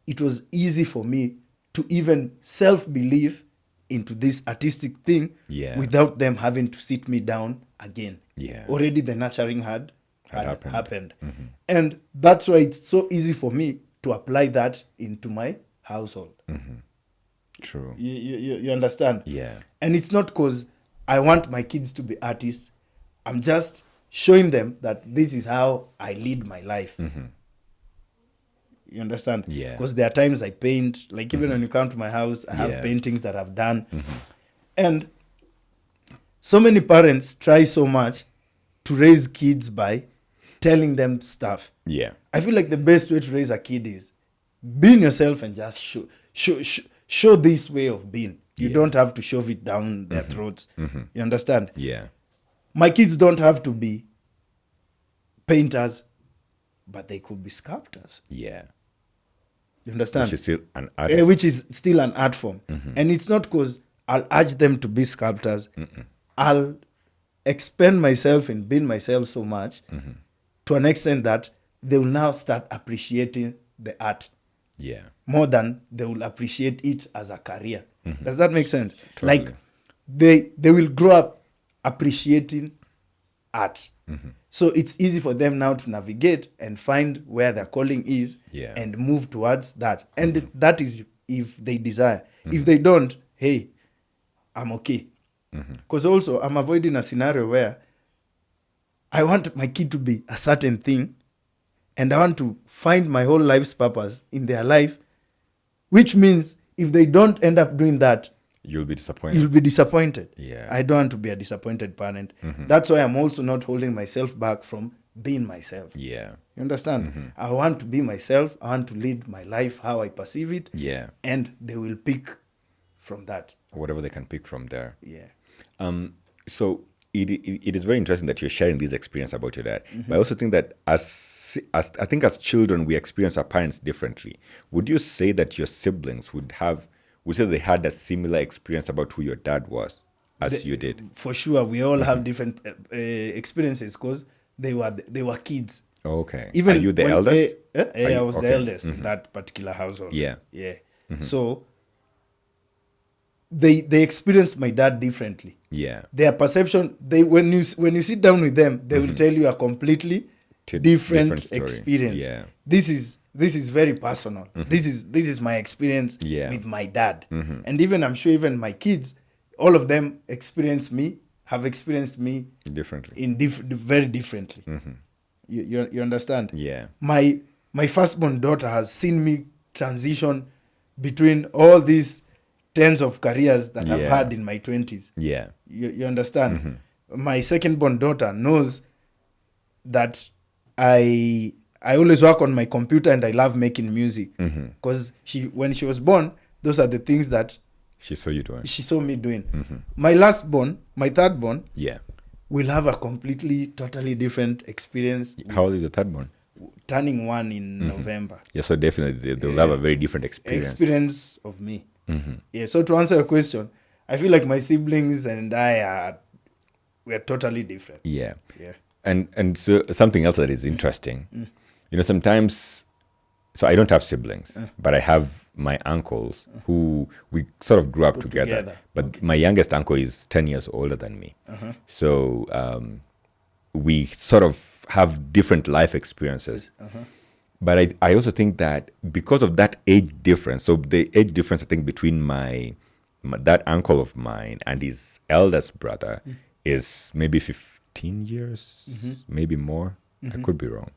A: it was easy for me to even self-believe into this artistic thing without them having to sit me down again.
B: Yeah.
A: Already the nurturing had happened. And that's why it's so easy for me to apply that into my household.
B: True.
A: You understand?
B: Yeah.
A: And it's not because I want my kids to be artists. I'm just showing them that this is how I lead my life. You understand?
B: Yeah.
A: Because there are times I paint, like even when you come to my house, I have paintings that I've done. And so many parents try so much to raise kids by telling them stuff.
B: Yeah.
A: I feel like the best way to raise a kid is being yourself and just show this way of being. You don't have to shove it down their throats. You understand?
B: Yeah.
A: My kids don't have to be painters, but they could be sculptors.
B: Yeah.
A: You understand?
B: Which is still an art.
A: Which is still an art form. And it's not because I'll urge them to be sculptors. I'll expend myself in being myself so much to an extent that they will now start appreciating the art.
B: Yeah.
A: More than they will appreciate it as a career. Does that make sense?
B: Totally.
A: Like they will grow up appreciating art. So it's easy for them now to navigate and find where their calling is and move towards that. And that is if they desire. If they don't, hey, I'm okay. Because also I'm avoiding a scenario where I want my kid to be a certain thing and I want to find my whole life's purpose in their life, which means if they don't end up doing that,
B: you'll be disappointed.
A: You'll be disappointed.
B: Yeah.
A: I don't want to be a disappointed parent. That's why I'm also not holding myself back from being myself.
B: Yeah.
A: You understand? I want to be myself. I want to lead my life how I perceive it.
B: Yeah.
A: And they will pick from that.
B: Whatever they can pick from there.
A: Yeah.
B: So it is very interesting that you're sharing this experience about your dad. But I also think that as children, we experience our parents differently. Would you say that your siblings would say they had a similar experience about who your dad was as you did?
A: For sure. We all have different experiences because they were kids.
B: Okay.
A: Even
B: are you the eldest?
A: I was the eldest in that particular household.
B: Yeah.
A: Yeah. So they experience my dad differently.
B: Yeah.
A: Their perception, when you sit down with them, they will tell you a completely different experience.
B: Yeah.
A: This is very personal. This is my experience with my dad. And even I'm sure even my kids, all of them have experienced me
B: differently,
A: very differently. You understand?
B: Yeah.
A: My firstborn daughter has seen me transition between all these tens of careers that I've had in my 20s.
B: Yeah.
A: You understand? My second-born daughter knows that I always work on my computer and I love making music. Because when she was born, those are the things that
B: she saw you doing.
A: She saw me doing. My third-born, will have a totally different experience.
B: How old is the third-born?
A: Turning 1 in November.
B: Yeah, so definitely they'll have a very different
A: experience of me. Yeah, so to answer your question, I feel like my siblings and we're totally different.
B: Yeah. And so something else that is interesting, sometimes, so I don't have siblings, but I have my uncles who we sort of grew up together. But my youngest uncle is 10 years older than me. So we sort of have different life experiences. But I also think that because of that age difference, so the age difference, I think, between that uncle of mine and his eldest brother is maybe 15 years, maybe more. I could be wrong.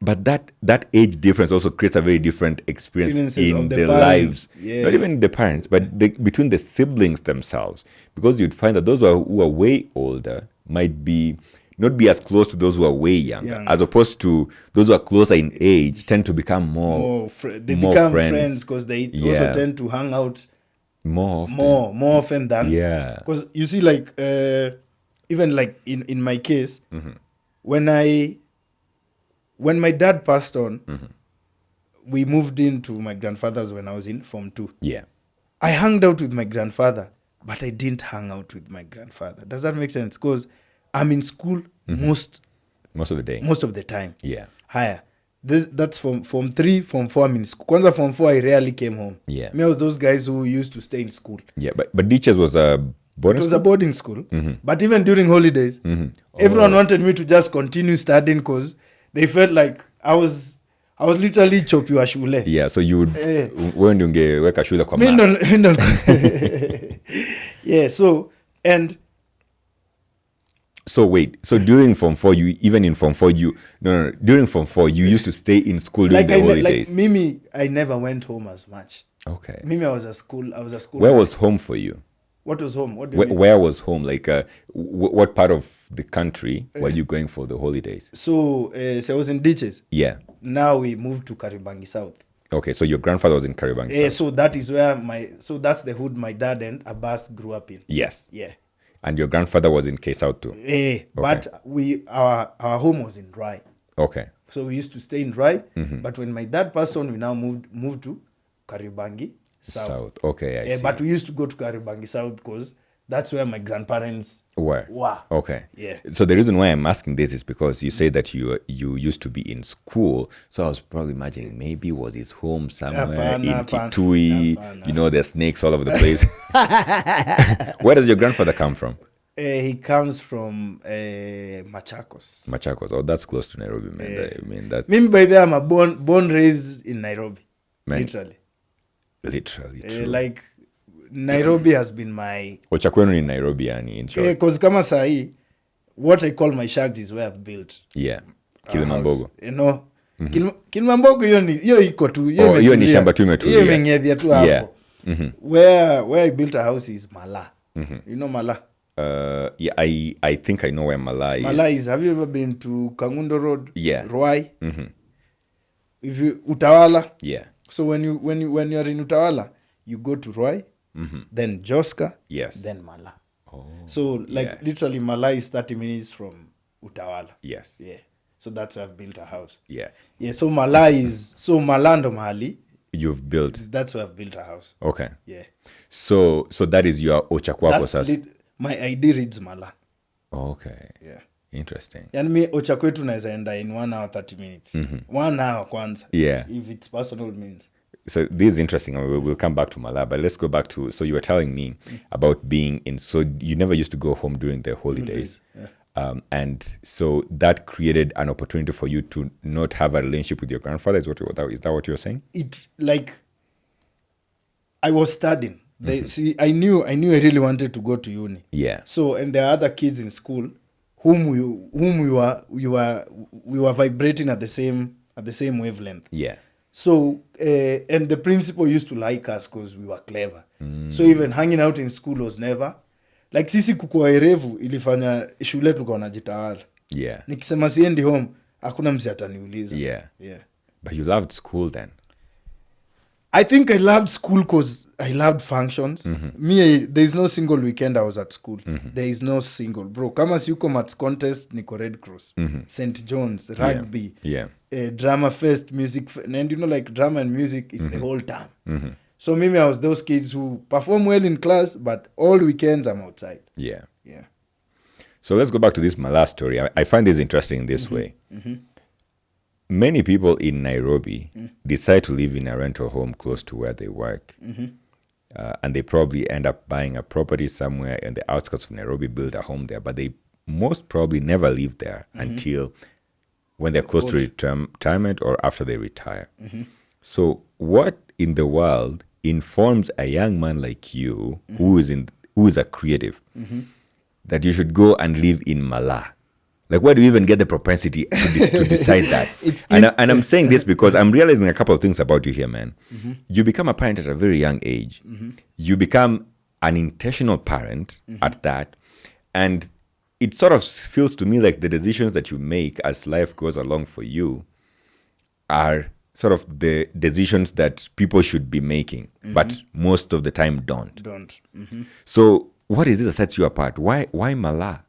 B: But that age difference also creates a very different experience in the lives, not even the parents, but between the siblings themselves. Because you'd find that those who are way older might not be as close to those who are way younger, as opposed to those who are closer in age tend to become more
A: friends because they also tend to hang out more often than because you see, like even like in my case, when my dad passed on, we moved into my grandfather's when I was in Form 2. I hung out with my grandfather, but I didn't hang out with my grandfather. Does that make sense? Because I'm in school most of the day. Most of the time. Higher. That's from Form 3, Form 4, I'm in school. Kwanza Form 4, I rarely came home. Me, I was those guys who used to stay in school.
B: But Ditches was a boarding school? It was
A: a boarding school. But even during holidays, everyone wanted me to just continue studying because they felt like I was literally chopiwa shule.
B: So you would when ungeweka shule kwa So wait, so during Form 4, during Form 4, you used to stay in school during the holidays?
A: Like Mimi, I never went home as much.
B: Okay.
A: Mimi, I was a school.
B: Where was home for you?
A: What was home? What do
B: you mean? Where was home? Like, what part of the country were you going for the holidays?
A: So I was in Ditches. Now we moved to Karibangi South.
B: Okay, so your grandfather was in Karibangi South.
A: So that is where that's the hood my dad and Abbas grew up in.
B: And your grandfather was in K-South too?
A: But our home was in Rai.
B: Okay.
A: So we used to stay in Rai. But when my dad passed on, we now moved to Karibangi South.
B: Okay, I see.
A: But we used to go to Karibangi South because that's where my grandparents
B: were. Okay. So the reason why I'm asking this is because you say that you used to be in school. So I was probably imagining maybe was his home somewhere in Kitui. There's snakes all over the place. Where does your grandfather come from?
A: He comes from Machakos.
B: Machakos. Oh, that's close to Nairobi, man. I mean, that's...
A: Me, by the way, I'm born raised in Nairobi. Man.
B: Literally true.
A: Like... Nairobi has been my...
B: Ochakwenu in Nairobi, yani, in short.
A: Because kama sahi, what I call my shags is where I've built.
B: Kilimambogo.
A: Kilimambogo hiyo iko tu.
B: Hiyo ni shamba tu imetulia.
A: Hiyo imeng'edhia tu hapo. Where I built a house is Mala. You know Mala?
B: I think I know where Mala is.
A: Mala is, have you ever been to Kangundo Road? Ruai? If you Utawala? So when you are in Utawala, you go to Ruai. Then Joska, then Mala. So literally Mala is 30 minutes from Utawala. So that's where I've built a house. So Mala ndo mahali
B: you've built.
A: That's where I've built a house.
B: Okay. So that is your Ochakwako sasa.
A: My ID reads Mala.
B: Okay. Interesting.
A: Yani mi Ochakwetu naeza enda in 1 hour 30 minutes. 1 hour kwanza.
B: If
A: it's personal means.
B: So this is interesting. We'll come back to Mala, but let's go back to, so you were telling me about being in, so you never used to go home during the holidays. And so that created an opportunity for you to not have a relationship with your grandfather. Is that what you're saying?
A: I was studying. I knew I really wanted to go to uni.
B: Yeah.
A: So, and there are other kids in school whom we were vibrating at the same wavelength.
B: Yeah.
A: So, and the principal used to like us because we were clever. So even hanging out in school was never like sisi kukua erevu ilifanya shule tulikuwa najitawala.
B: Yeah.
A: Nikisema siendi home hakuna msi ataniuliza.
B: Yeah. But you loved school then.
A: I think I loved school because I loved functions. There is no single weekend I was at school. There is no single. Bro, kama siyuko Mats contest, niko Red Cross, St. John's, rugby, drama fest, music. And you know, like drama and music, it's the whole time. So maybe I was those kids who perform well in class, but all weekends I'm outside.
B: Yeah. So let's go back to this Mala story. I find this interesting in this way. Many people in Nairobi decide to live in a rental home close to where they work. And they probably end up buying a property somewhere in the outskirts of Nairobi, build a home there. But they most probably never live there until when they're close to retirement or after they retire. So what in the world informs a young man like you, who is a creative, that you should go and live in Mala? Like, where do you even get the propensity to decide that? And I'm saying this because I'm realizing a couple of things about you here, man. You become a parent at a very young age. You become an intentional parent at that. And it sort of feels to me like the decisions that you make as life goes along for you are sort of the decisions that people should be making, but most of the time don't. So what is it that sets you apart? Why Mala?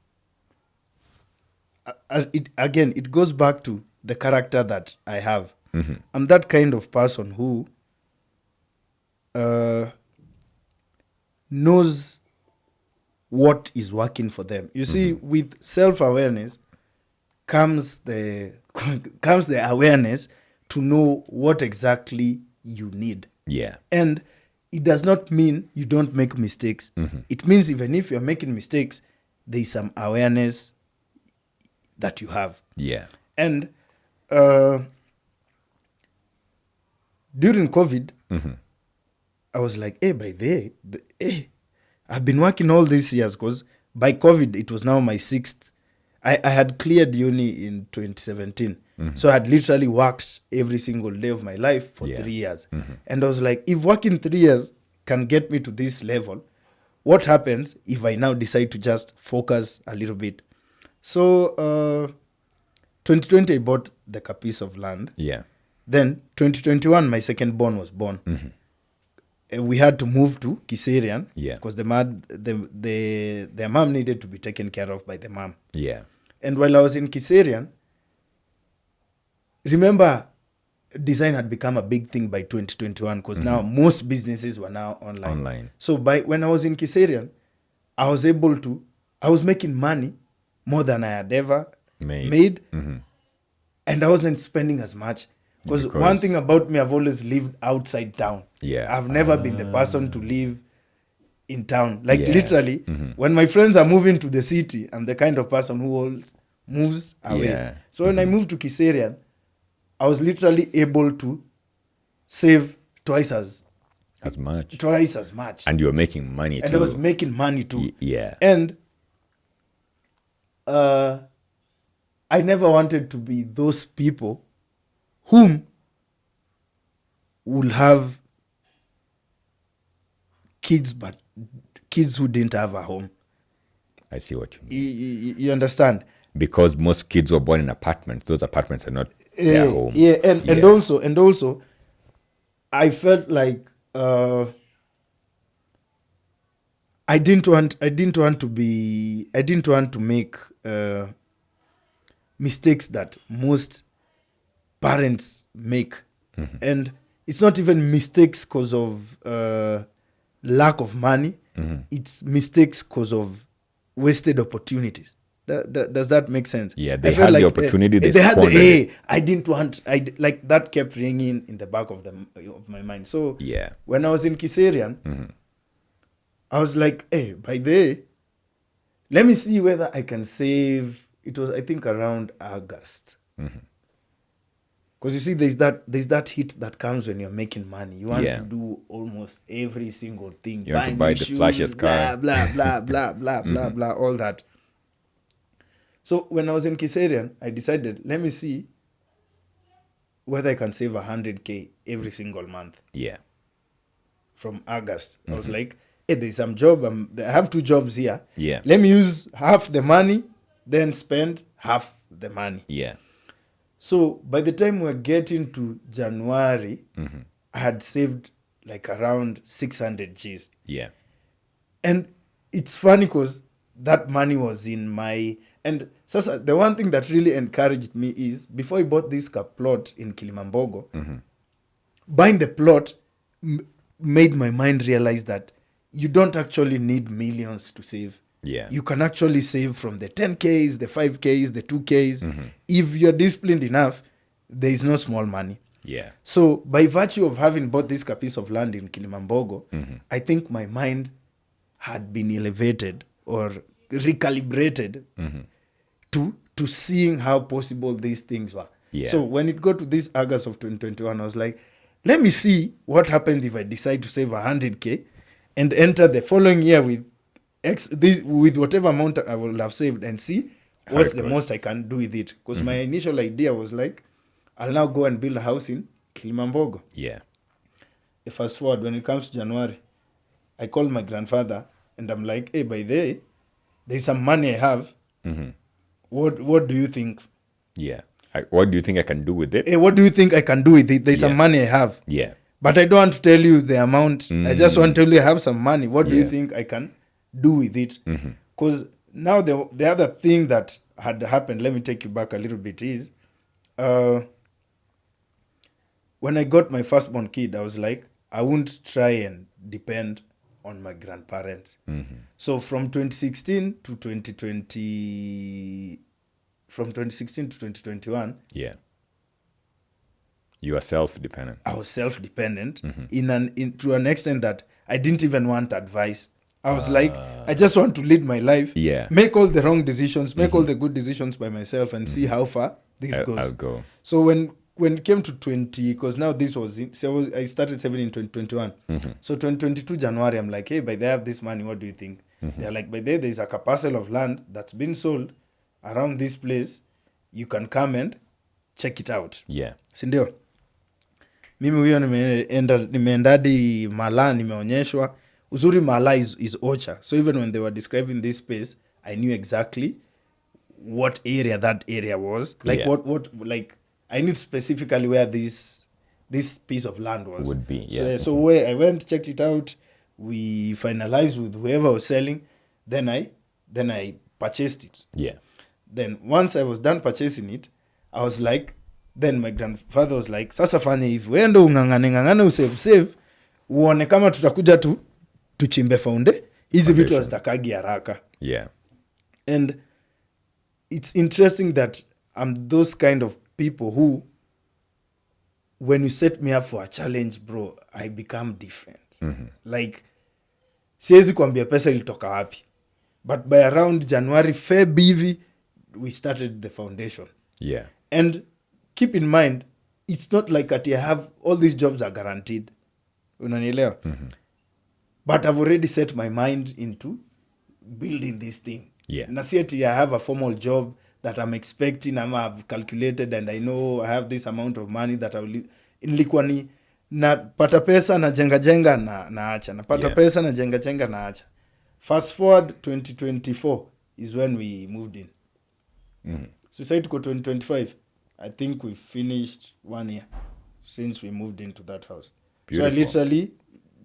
A: It goes back to the character that I have. I'm that kind of person who knows what is working for them. You see, with self-awareness comes the awareness to know what exactly you need.
B: Yeah.
A: And it does not mean you don't make mistakes. It means even if you're making mistakes, there is some awareness that you have.
B: Yeah.
A: And during COVID, I was like, hey, I've been working all these years because by COVID, it was now my sixth. I had cleared uni in 2017. So I had literally worked every single day of my life for 3 years. And I was like, if working 3 years can get me to this level, what happens if I now decide to just focus a little bit? So 2020, I bought a piece of land.
B: Yeah.
A: Then 2021, my second born was born. We had to move to Kiserian because their mom needed to be taken care of by the mom.
B: Yeah.
A: And while I was in Kiserian, remember, design had become a big thing by 2021 because now most businesses were now online. So when I was in Kiserian, I was making money more than I had ever made. And I wasn't spending as much. Because one thing about me, I've always lived outside town.
B: Yeah.
A: I've never been the person to live in town. Like literally, when my friends are moving to the city, I'm the kind of person who always moves away.
B: Yeah.
A: So when I moved to Kiserian, I was literally able to save twice as much.
B: And you were making money too.
A: And I was making money too.
B: Yeah.
A: And I never wanted to be those people whom will have kids, but kids who didn't have a home.
B: I see what you mean.
A: You understand?
B: Because most kids were born in apartments. Those apartments are not their home.
A: Yeah, and also, I felt like I didn't want to make mistakes that most parents make. And it's not even mistakes because of lack of money. It's mistakes because of wasted opportunities. Does that make sense?
B: Yeah, they had the opportunity. They had
A: I didn't want. Like that kept ringing in the back of my mind. So when I was in Kiserian, I was like, hey, by the way, let me see whether I can save. It was, I think, around August. Because you see, there's that hit that comes when you're making money. You want to do almost every single thing.
B: You want to buy the flashiest car.
A: Blah, blah, blah, blah, blah, blah, all that. So when I was in Kiserian, I decided, let me see whether I can save 100K every single month.
B: Yeah.
A: From August. I was like, hey, there's some job. I have 2 jobs here.
B: Yeah.
A: Let me use half the money, then spend half the money.
B: Yeah.
A: So by the time we're getting to January, I had saved like around 600 Gs.
B: Yeah.
A: And it's funny because that money was in my... And Sasa, the one thing that really encouraged me is, before I bought this plot in Kilimambogo, buying the plot made my mind realize that you don't actually need millions to save.
B: Yeah.
A: You can actually save from the 10Ks, the 5Ks, the 2Ks. If you're disciplined enough, there is no small money.
B: Yeah.
A: So by virtue of having bought this piece of land in Kilimambogo, I think my mind had been elevated or recalibrated to seeing how possible these things were.
B: Yeah.
A: So when it got to this August of 2021, I was like, let me see what happens if I decide to save 100K and enter the following year with with whatever amount I will have saved, and see what's the most I can do with it. Because my initial idea was like, I'll now go and build a house in Kilimambogo.
B: Yeah.
A: Fast forward, when it comes to January, I called my grandfather and I'm like, hey, by the way, there's some money I have. What do you think?
B: Yeah. What do you think I can do with it?
A: Hey, what do you think I can do with it? There's some money I have.
B: Yeah.
A: But I don't want to tell you the amount. I just want to tell you I have some money. What do you think I can do with it? Because now the other thing that had happened, let me take you back a little bit, is when I got my firstborn kid, I was like, I won't try and depend on my grandparents. So from 2016 to 2021,
B: yeah, you are self-dependent.
A: I was self-dependent to an extent that I didn't even want advice. I was like, I just want to lead my life, make all the wrong decisions, make all the good decisions by myself, and see how far this goes.
B: I'll go.
A: So when it came to 20, because now this was, so I started saving in 2021. So 2022 January, I'm like, hey, by the way, I have this money, what do you think? They're like, by the way, there's a parcel of land that's been sold around this place. You can come and check it out.
B: Yeah.
A: Sindio? Mimi huyo nimeenda hadi Mala, nimeonyeshwa. Uzuri Mala is Ocha. So even when they were describing this space, I knew exactly what area that area was. Like what like I knew specifically where this piece of land was.
B: Would be, yeah.
A: So where I went, checked it out, we finalized with whoever was selling, then I purchased it.
B: Yeah.
A: Then once I was done purchasing it, I was like, then my grandfather was like, sasa fanya hivi, wewe ndo ungangane usave, uone kama tutakuja tuchimbe founde, hizi vitu hazitakagi haraka.
B: Yeah.
A: And it's interesting that I'm those kind of people who, when you set me up for a challenge, bro, I become different. Like, siwezi kuambia pesa ilitoka wapi. But by around January, Feb hivi, we started the foundation.
B: Yeah.
A: And keep in mind, it's not like that I have all these jobs are guaranteed. Unanielewa? But I've already set my mind into building this thing.
B: Yeah.
A: Na si ati I have a formal job that I'm expecting, I've calculated and I know I have this amount of money that I will... Nilikuwa ni napata pesa na jenga na acha. Napata pesa na jenga na acha. Fast forward 2024 is when we moved in. So say to go 2025, I think we finished 1 year since we moved into that house.
B: Beautiful.
A: So I literally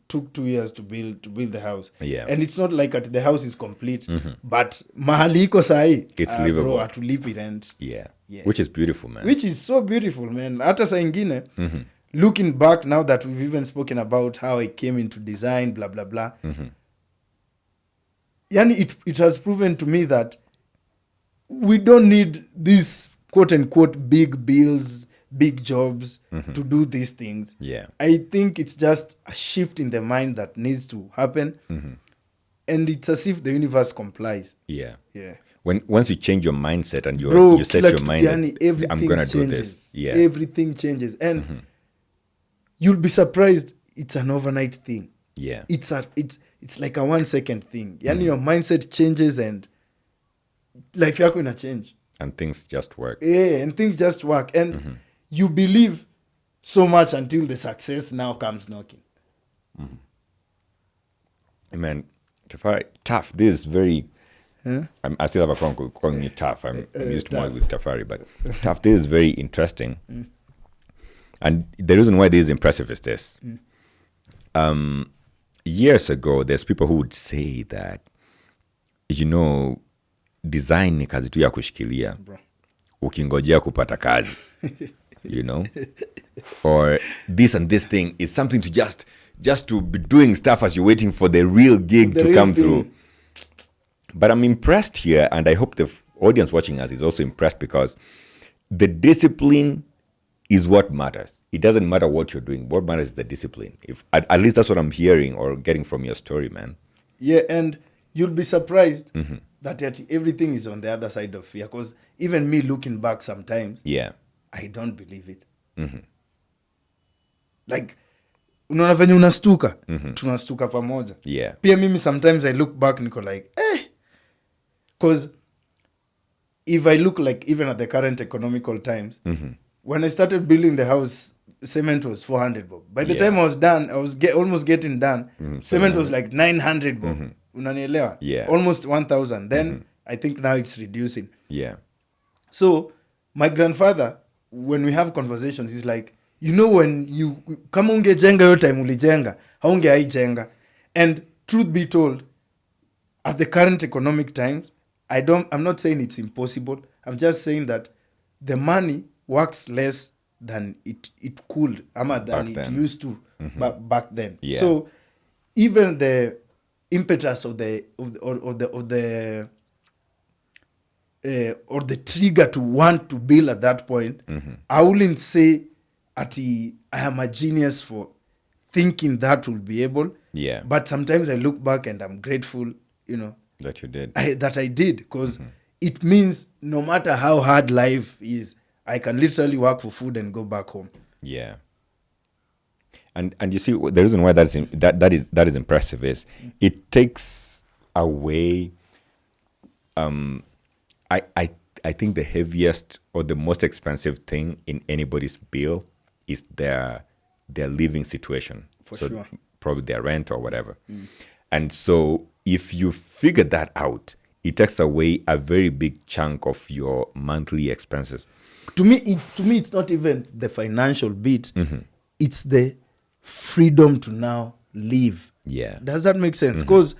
A: took 2 years to build the house.
B: Yeah.
A: And it's not like the house is complete, but mahali iko sahi,
B: it's livable.
A: Bro, atulipi rent.
B: Yeah. Which is beautiful, man.
A: Which is so beautiful, man. Hata saa ingine, looking back now that we've even spoken about how I came into design, blah, blah, blah. Yani it has proven to me that we don't need these quote unquote big bills, big jobs to do these things.
B: Yeah.
A: I think it's just a shift in the mind that needs to happen. And it's as if the universe complies.
B: Yeah.
A: Yeah.
B: Once you change your mindset and you set your mind, I'm gonna do this. Yeah.
A: Everything changes, and you'll be surprised. It's an overnight thing.
B: Yeah.
A: It's like a 1 second thing. Yani your mindset changes and life yako ina change.
B: And things just work.
A: Yeah, and things just work. And you believe so much until the success now comes knocking.
B: Man, Tafari, tough. This is very. I still have a problem calling you tough. I'm used to more with Tafari, but tough. This is very interesting. And the reason why this is impressive is this. Years ago, there's people who would say that, design ni kazi tu ya kushikilia. Ukingojea kupata kazi. Or this and this thing is something to just to be doing stuff as you're waiting for the real gig to come through. But I'm impressed here, and I hope the audience watching us is also impressed, because the discipline is what matters. It doesn't matter what you're doing. What matters is the discipline. If at least that's what I'm hearing or getting from your story, man.
A: Yeah, and you'll be surprised that everything is on the other side of fear. Because even me looking back sometimes, I don't believe it. Like, unaona venye unastuka, tunastuka pamoja.
B: Yeah.
A: Pia mimi sometimes I look back niko like, because if I look like even at the current economical times, when I started building the house, cement was 400 bob. By the time I was done, I was almost getting done. Cement was like 900 bob. Unanielewa?
B: Yeah.
A: Almost 1,000. Then I think now it's reducing.
B: Yeah.
A: So my grandfather, when we have conversations, he's like, when you kama ungejenga yo time ulijenga, haungehaijenga. And truth be told, at the current economic times, I'm not saying it's impossible. I'm just saying that the money works less than it could, than it used to back then.
B: Yeah.
A: So even the impetus or the trigger to want to build at that point, I wouldn't say I am a genius for thinking that will be able.
B: Yeah.
A: But sometimes I look back and I'm grateful,
B: that you did.
A: That I did, because it means no matter how hard life is, I can literally work for food and go back home. Yeah.
B: And you see, the reason why that is impressive is it takes away. I think the heaviest or the most expensive thing in anybody's bill is their living situation.
A: For sure.
B: Probably their rent or whatever. And so if you figure that out, it takes away a very big chunk of your monthly expenses.
A: To me, it's not even the financial bit. It's the freedom to now live.
B: Yeah.
A: Does that make sense? Because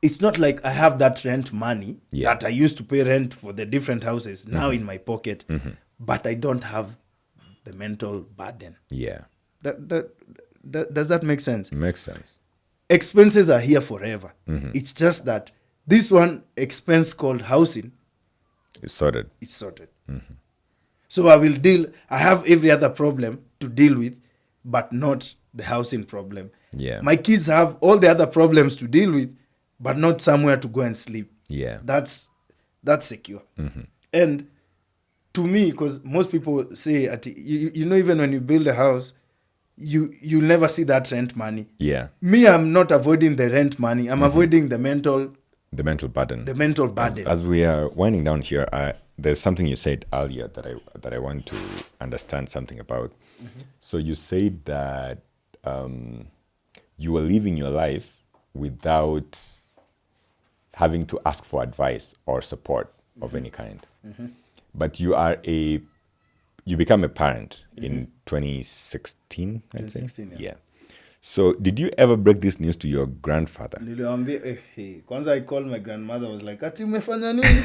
A: it's not like I have that rent money that I used to pay rent for the different houses now in my pocket, but I don't have the mental burden.
B: Yeah.
A: Does that make sense?
B: It makes sense.
A: Expenses are here forever. It's just that this one expense called housing,
B: it's sorted.
A: So I have every other problem to deal with, but not the housing problem.
B: Yeah.
A: My kids have all the other problems to deal with, but not somewhere to go and sleep.
B: Yeah.
A: That's secure. And to me, because most people say, even when you build a house, you'll never see that rent money.
B: Yeah.
A: Me, I'm not avoiding the rent money. I'm avoiding the mental burden. The mental burden.
B: As we are winding down here, there's something you said earlier that I want to understand something about. So you said that you were living your life without having to ask for advice or support of any kind. But you become a parent in 2016, I'd say?
A: 2016,
B: yeah. So did you ever break this news to your grandfather?
A: Kwanza I called my grandmother, I was like, ati umefanya nini?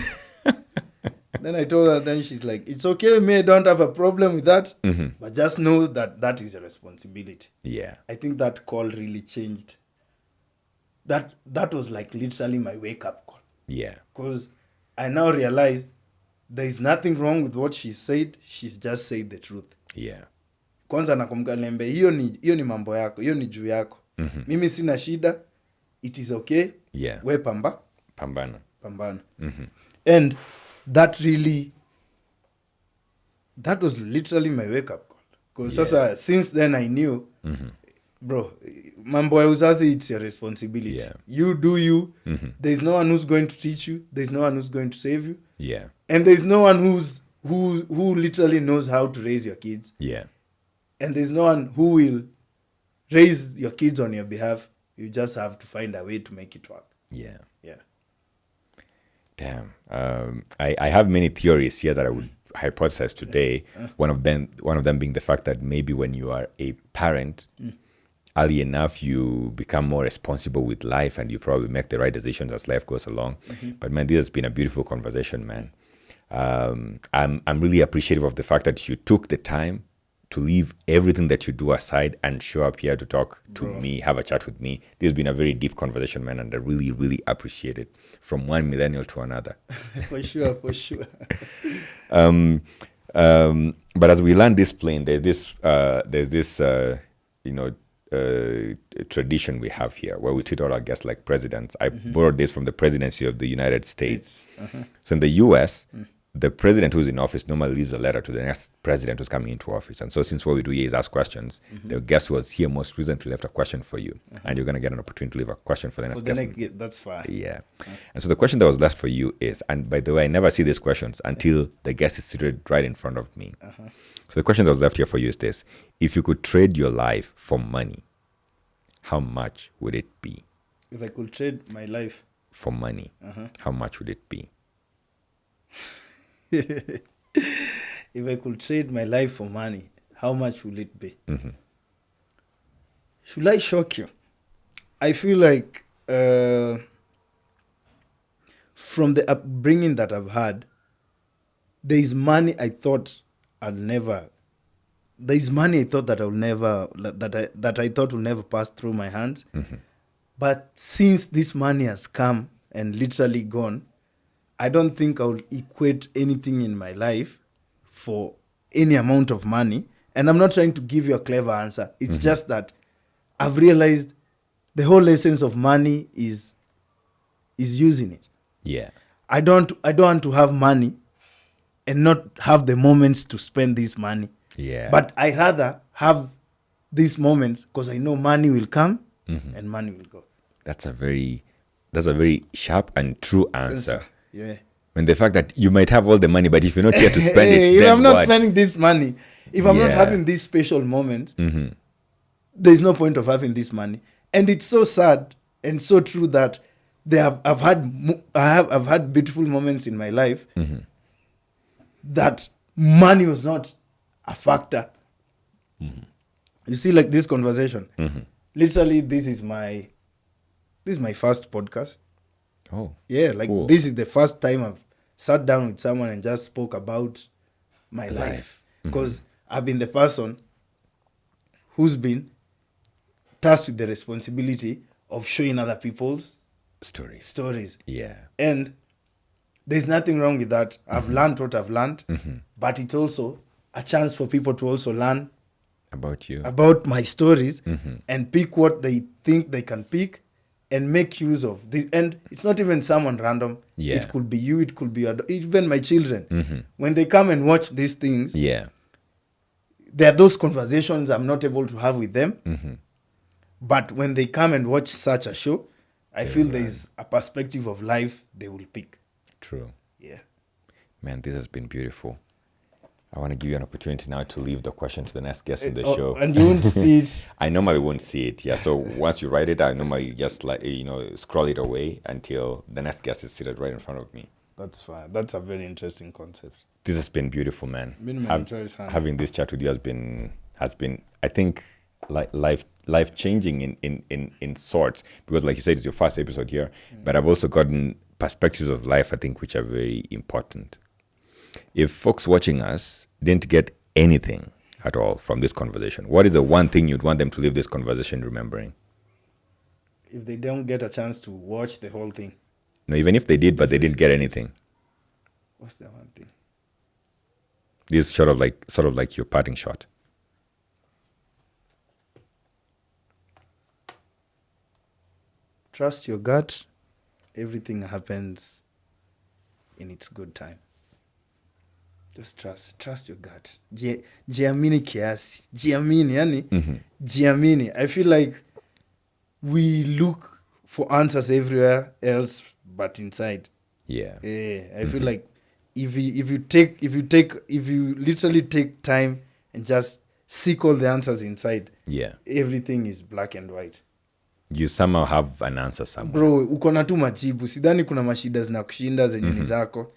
A: Then I told her, then she's like, it's okay, me, I don't have a problem with that, but just know that is your responsibility.
B: Yeah.
A: I think that call really changed. That was like literally my wake-up call.
B: Yeah.
A: Because I now realize there is nothing wrong with what she said. She's just said the truth.
B: Yeah.
A: Kwanza nakumbuka lembe, hiyo ni mambo yako, hiyo ni juu yako. Mimi sina shida. It is okay.
B: Yeah.
A: We
B: pambana.
A: And that was literally my wake up call. Because since then I knew, bro, mambo ya uzazi, it's your responsibility.
B: Yeah.
A: You do you. There's no one who's going to teach you. There's no one who's going to save you.
B: Yeah.
A: And there's no one who literally knows how to raise your kids.
B: Yeah.
A: And there's no one who will raise your kids on your behalf. You just have to find a way to make it work.
B: Yeah.
A: Yeah.
B: Damn. I have many theories here that I would hypothesize today. One of them being the fact that maybe when you are a parent, early enough you become more responsible with life, and you probably make the right decisions as life goes along. But man, this has been a beautiful conversation, man. I'm really appreciative of the fact that you took the time to leave everything that you do aside and show up here to talk to me, have a chat with me. This has been a very deep conversation, man, and I really, really appreciate it, from one millennial to another.
A: For sure.
B: But as we land this plane, there's this tradition we have here where we treat all our guests like presidents. I borrowed this from the presidency of the United States. So in the US, the president who's in office normally leaves a letter to the next president who's coming into office. And so since what we do here is ask questions, the guest who was here most recently left a question for you. And you're going to get an opportunity to leave a question for the next guest.
A: That's fine.
B: Yeah. And so the question that was left for you is, and by the way, I never see these questions until the guest is seated right in front of me. So the question that was left here for you is this: if you could trade your life for money, how much would it be?
A: If I could trade my life
B: for money, how much would it be?
A: If I could trade my life for money, how much will it be? Should I shock you? I feel like from the upbringing that I've had, there is money I thought that I thought will never pass through my hands. But since this money has come and literally gone, I don't think I will equate anything in my life for any amount of money. And I'm not trying to give you a clever answer. It's just that I've realized the whole essence of money is using it.
B: Yeah.
A: I don't want to have money and not have the moments to spend this money.
B: Yeah.
A: But I rather have these moments because I know money will come and money will go.
B: That's a very sharp and true answer.
A: Yeah.
B: When the fact that you might have all the money, but if you're not here to spend it,
A: if
B: then
A: I'm not
B: what?
A: spending this money, if I'm not having these special moments, there's no point of having this money. And it's so sad and so true that I've had beautiful moments in my life that money was not a factor. You see, like this conversation. Literally, this is my first podcast.
B: Oh,
A: yeah, like cool. This is the first time I've sat down with someone and just spoke about my life. Because I've been the person who's been tasked with the responsibility of showing other people's stories.
B: Yeah.
A: And there's nothing wrong with that. I've learned what I've learned, but it's also a chance for people to also learn
B: about you,
A: about my stories, and pick what they think they can pick and make use of this. And it's not even someone random.
B: Yeah.
A: It could be you, it could be even my children. When they come and watch these things, there are those conversations I'm not able to have with them. But when they come and watch such a show, I feel there's a perspective of life they will pick.
B: True.
A: Yeah.
B: Man, this has been beautiful. I want to give you an opportunity now to leave the question to the next guest of the show.
A: And you won't see it.
B: I normally won't see it. Yeah. So once you write it, I normally just scroll it away until the next guest is seated right in front of me.
A: That's fine. That's a very interesting concept.
B: This has been beautiful, man.
A: Having
B: this chat with you has been I think life changing in sorts, because like you said, it's your first episode here, but I've also gotten perspectives of life, I think, which are very important. If folks watching us didn't get anything at all from this conversation, what is the one thing you'd want them to leave this conversation remembering?
A: If they don't get a chance to watch the whole thing.
B: No, even if they did, but they didn't get anything.
A: What's the one thing?
B: This is sort of like your parting shot.
A: Trust your gut. Everything happens in its good time. Just trust your gut. Jiamini kiasi. Jiamini, yani. Jiamini. I feel like we look for answers everywhere else but inside.
B: Yeah.
A: I feel like if you literally take time and just seek all the answers inside, everything is black and white.
B: You somehow have an answer somewhere.
A: Bro, uko na tu majibu. Sidhani kuna mashida zinakushinda zenye ni zako.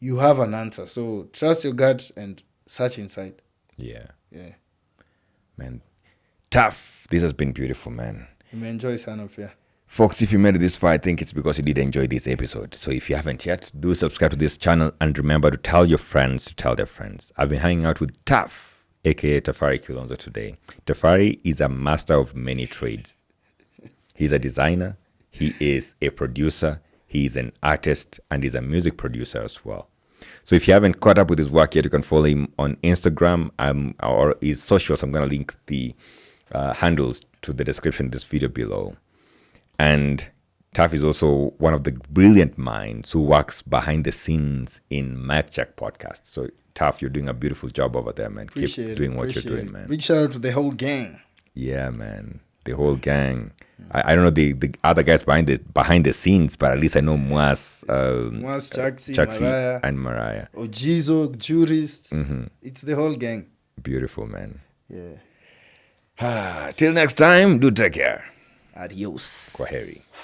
A: You have an answer. So trust your gut and search inside.
B: Yeah. Man, tough. This has been beautiful, man.
A: You may enjoy son of here.
B: Folks, if you made it this far, I think it's because you did enjoy this episode. So if you haven't yet, do subscribe to this channel and remember to tell your friends to tell their friends. I've been hanging out with Tough, aka Tafari Kilonzo today. Tafari is a master of many trades. He's a designer, he is a producer, he is an artist, and he's a music producer as well. So if you haven't caught up with his work yet, you can follow him on Instagram or his socials. I'm going to link the handles to the description of this video below. And Taff is also one of the brilliant minds who works behind the scenes in Mic Cheque Podcast. So Taff, you're doing a beautiful job over there, man. Keep doing what you're doing, man.
A: Big shout out to the whole gang.
B: Yeah, man. The whole gang. I don't know the other guys behind the scenes, but at least I know Mwass,
A: Chaxy, Mariah,
B: and Mariah.
A: Ojizo, Jurist. It's the whole gang.
B: Beautiful, man.
A: Yeah.
B: Till next time, do take care.
A: Adios.
B: Kwaheri.